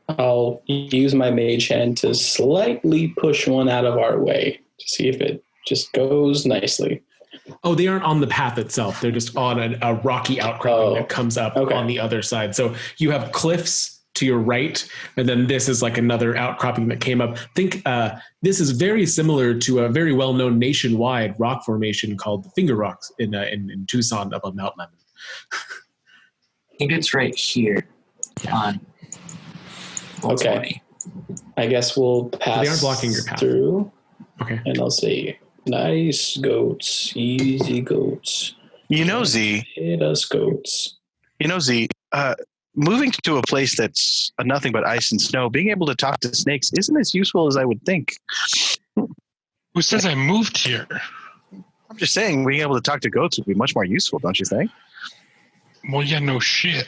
I'll use my mage hand to slightly push one out of our way to see if it just goes nicely.
Oh, they aren't on the path itself. They're just on a rocky outcropping that comes up on the other side. So you have cliffs to your right, and then this is like another outcropping that came up. Think this is very similar to a very well-known nationwide rock formation called the Finger Rocks in Tucson up on Mount Lemon.
I think it's right here on.
Okay.
20.
I guess we'll pass
they aren't blocking your path.
Through.
Okay.
And I'll say, nice goats, easy goats.
You know, Z.
Hit us goats.
You know, Z. Moving to a place that's nothing but ice and snow, being able to talk to snakes isn't as useful as I would think.
Who says I moved here?
I'm just saying, being able to talk to goats would be much more useful, don't you think?
Well, yeah, no shit.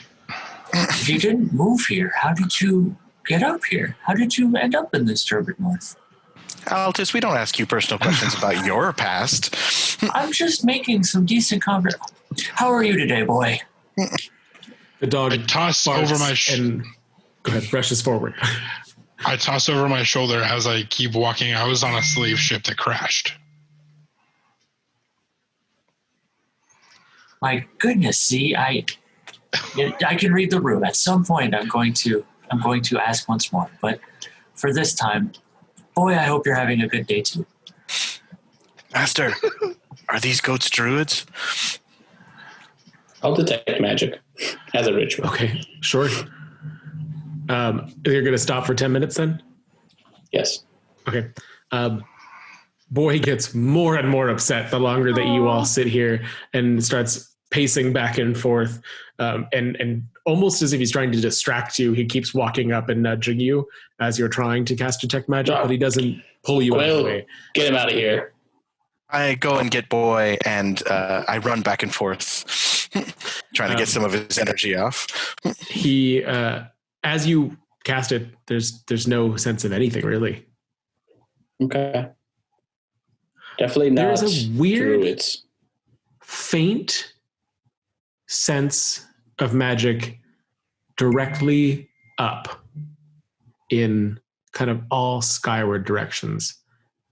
You didn't move here. How did you get up here? How did you end up in this turbid north?
Altus, we don't ask you personal questions about your past.
I'm just making some decent conversation. How are you today, boy?
The dog
I toss over my
and go ahead, brushes forward.
I toss over my shoulder as I keep walking. I was on a slave ship that crashed.
My goodness, see, I can read the room. At some point, I'm going to ask once more. But for this time, boy, I hope you're having a good day too.
Master, are these goats druids?
I'll detect magic as a ritual.
Okay, sure. You're going to stop for 10 minutes then?
Yes.
Okay. Boy gets more and more upset the longer that you all sit here and starts pacing back and forth. And almost as if he's trying to distract you, he keeps walking up and nudging you as you're trying to cast Detect Magic, but he doesn't pull you out of the way.
Get him out of here.
I go and get Boy, and I run back and forth, trying to get some of his energy off.
He, as you cast it, there's no sense of anything really.
Okay. Definitely not.
There's a weird,
druids.
faint sense of magic directly up in kind of all skyward directions,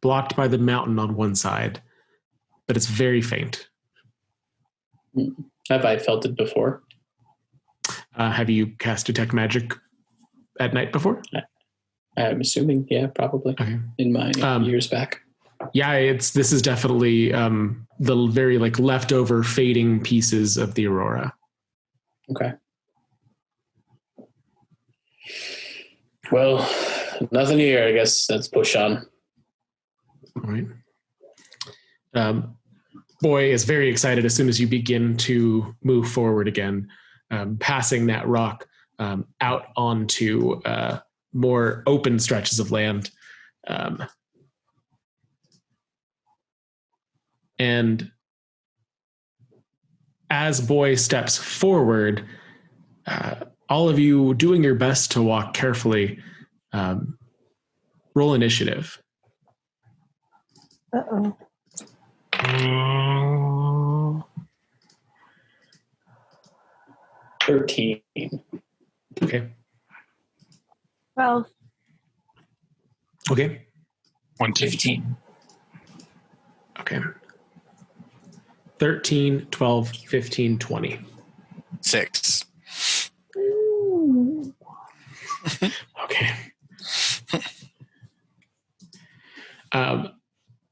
blocked by the mountain on one side, but it's very faint.
Have I felt it before?
Have you cast Detect Magic at night before?
I'm assuming, yeah, probably.
Okay.
In my years back.
Yeah, this is definitely the very like leftover fading pieces of the aurora.
Okay. Well, nothing here. I guess let's push on.
All right. Boy is very excited as soon as you begin to move forward again, passing that rock out onto more open stretches of land. And as Boy steps forward, all of you doing your best to walk carefully, roll initiative.
Uh-oh.
13.
Okay.
12.
Okay.
15.
Okay. 13, 12, 15, 20.
6.
Okay.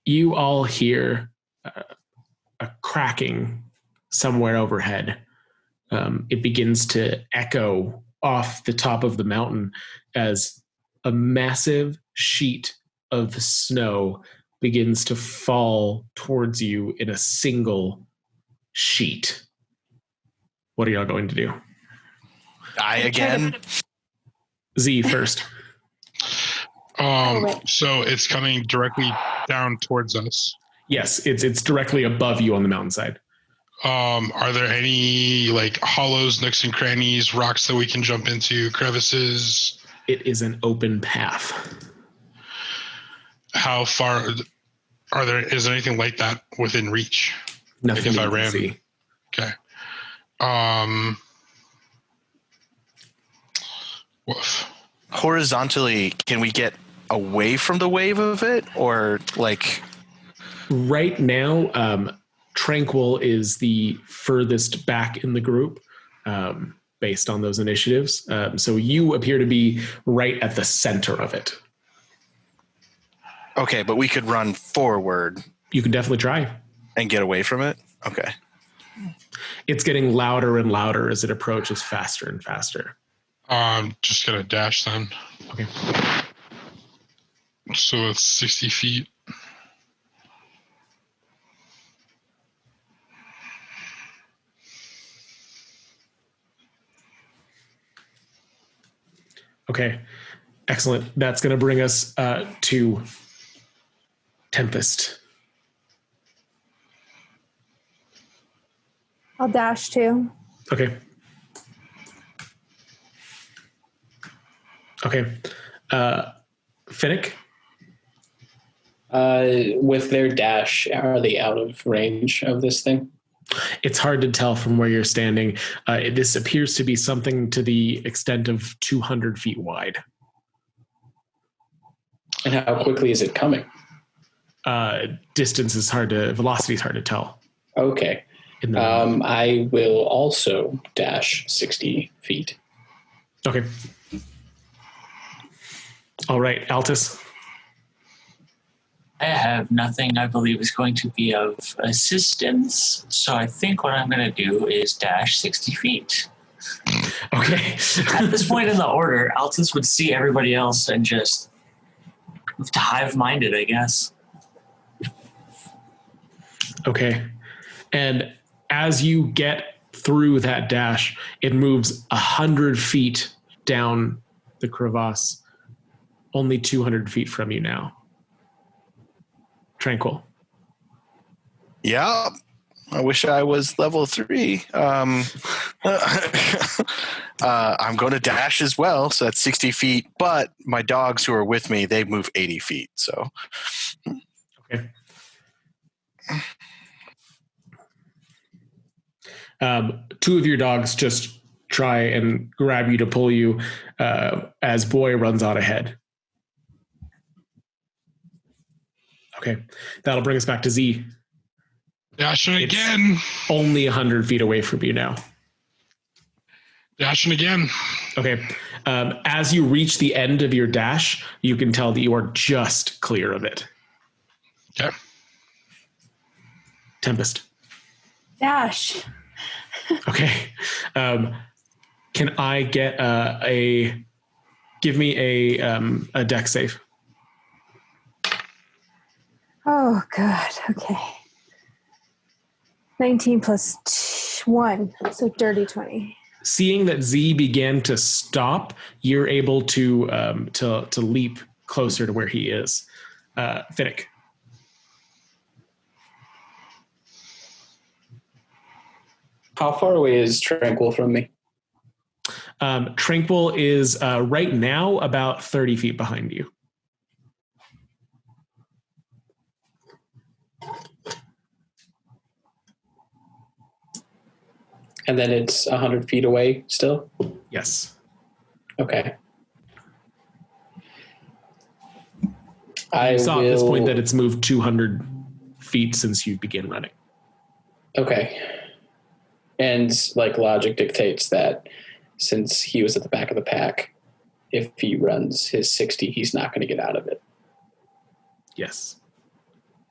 You all hear a cracking somewhere overhead. It begins to echo off the top of the mountain as a massive sheet of snow begins to fall towards you in a single sheet. What are y'all going to do?
Die again?
Z first.
So it's coming directly down towards us.
Yes, it's directly above you on the mountainside.
Are there any like hollows, nooks and crannies, rocks that we can jump into, crevices?
It is an open path.
How far is there anything like that within reach?
Nothing
like if
you
I
can
ran.
see.
Okay. Woof.
Horizontally, can we get away from the wave of it, or like?
Right now, Tranquil is the furthest back in the group, based on those initiatives. So you appear to be right at the center of it.
Okay, but we could run forward.
You can definitely try.
And get away from it? Okay.
It's getting louder and louder as it approaches faster and faster.
Just gonna dash then.
Okay.
So it's 60 feet.
Okay. Excellent. That's going to bring us to Tempest.
I'll dash too.
Okay. Okay. Finnick?
With their dash, are they out of range of this thing?
It's hard to tell from where you're standing. This appears to be something to the extent of 200 feet wide.
And how quickly is it coming?
Distance is velocity is hard to tell.
Okay. I will also dash 60 feet.
Okay. All right, Altus.
I have nothing I believe is going to be of assistance, so I think what I'm going to do is dash 60 feet.
Okay.
At this point in the order, Altus would see everybody else and just hive-minded, I guess.
Okay. And as you get through that dash, it moves 100 feet down the crevasse, only 200 feet from you now. Tranquil.
Yeah. I wish I was level 3. I'm going to dash as well, so that's 60 feet. But my dogs who are with me, they move 80 feet. So,
okay. Two of your dogs just try and grab you to pull you as Boy runs on ahead. Okay, that'll bring us back to Z.
Dashing again.
Only 100 feet away from you now.
Dashing again.
Okay. As you reach the end of your dash, you can tell that you are just clear of it.
Okay.
Tempest.
Dash.
Okay. Can I get give me a deck save?
Oh, God. Okay. 19 plus 1, so dirty 20.
Seeing that Z began to stop, you're able to leap closer to where he is. Finnick.
How far away is Tranquil from me?
Tranquil is right now about 30 feet behind you.
And then it's 100 feet away still?
Yes.
Okay.
You saw at this point that it's moved 200 feet since you began running.
Okay. And like logic dictates that since he was at the back of the pack, if he runs his 60, he's not going to get out of it.
Yes.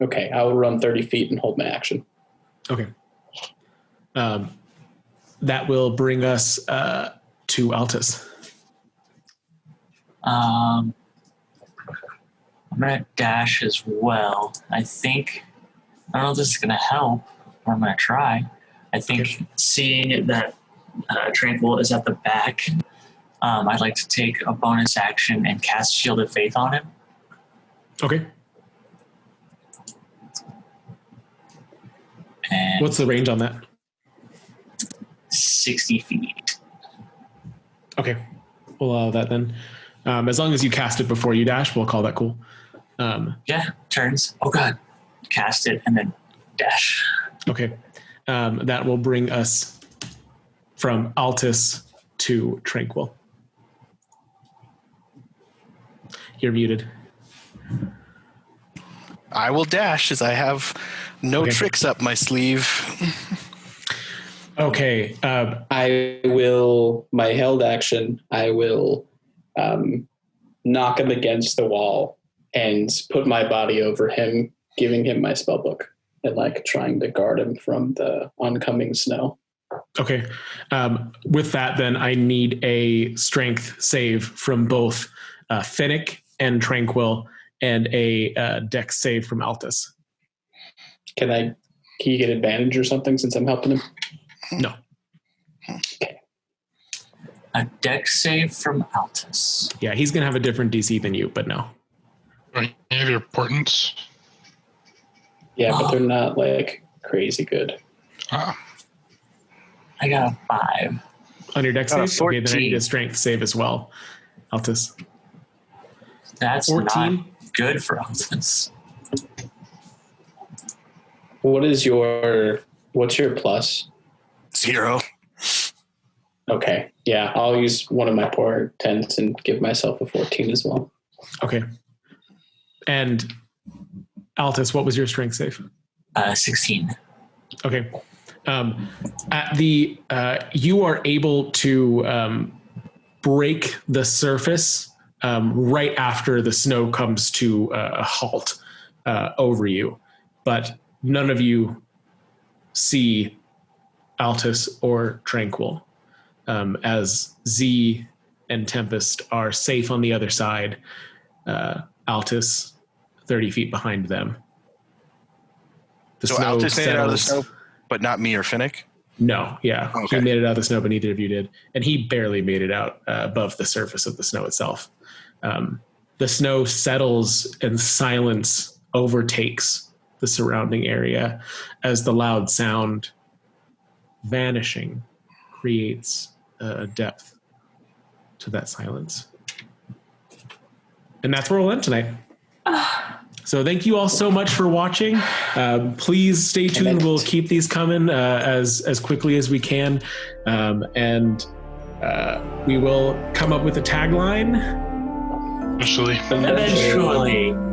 Okay, I will run 30 feet and hold my action.
Okay. That will bring us to Altus.
I'm going to dash as well. I don't know if this is going to help, or I'm going to try. I think seeing that Tranquil is at the back, I'd like to take a bonus action and cast Shield of Faith on him.
Okay.
And
what's the range on that?
60 feet.
Okay. We'll allow that then. As long as you cast it before you dash, we'll call that cool.
Yeah, turns. Oh, God. Cast it and then dash.
Okay. That will bring us from Altus to Tranquil. You're muted.
I will dash as I have no tricks up my sleeve.
Okay.
My held action, I will knock him against the wall and put my body over him, giving him my spell book and like trying to guard him from the oncoming snow.
Okay. With that, then I need a strength save from both Finnick and Tranquil and a dex save from Altus.
Can he get advantage or something since I'm helping him?
No.
Okay.
A dex save from Altus.
Yeah, he's going to have a different DC than you, but no.
You have your portents.
Yeah, but they're not like crazy good.
Ah.
I got a 5.
On your dex save?
14.
Okay, then I need a strength save as well. Altus.
That's
14.
not good for Altus.
What's your plus?
0.
Okay. Yeah, I'll use one of my portents and give myself a 14 as well.
Okay. And Altus, what was your strength save?
16.
Okay. At the you are able to break the surface right after the snow comes to a halt over you, but none of you see Altus or Tranquil, as Z and Tempest are safe on the other side. Altus 30 feet behind them.
So Altus made it out of the snow, but not me or Finnick?
No, yeah.
Okay.
He made it out of the snow, but neither of you did. And he barely made it out above the surface of the snow itself. The snow settles and silence overtakes the surrounding area as the loud sound vanishing creates a depth to that silence. And that's where we'll end tonight. So thank you all so much for watching. Please stay tuned. We'll keep these coming as quickly as we can. And we will come up with a tagline.
Eventually.
Eventually.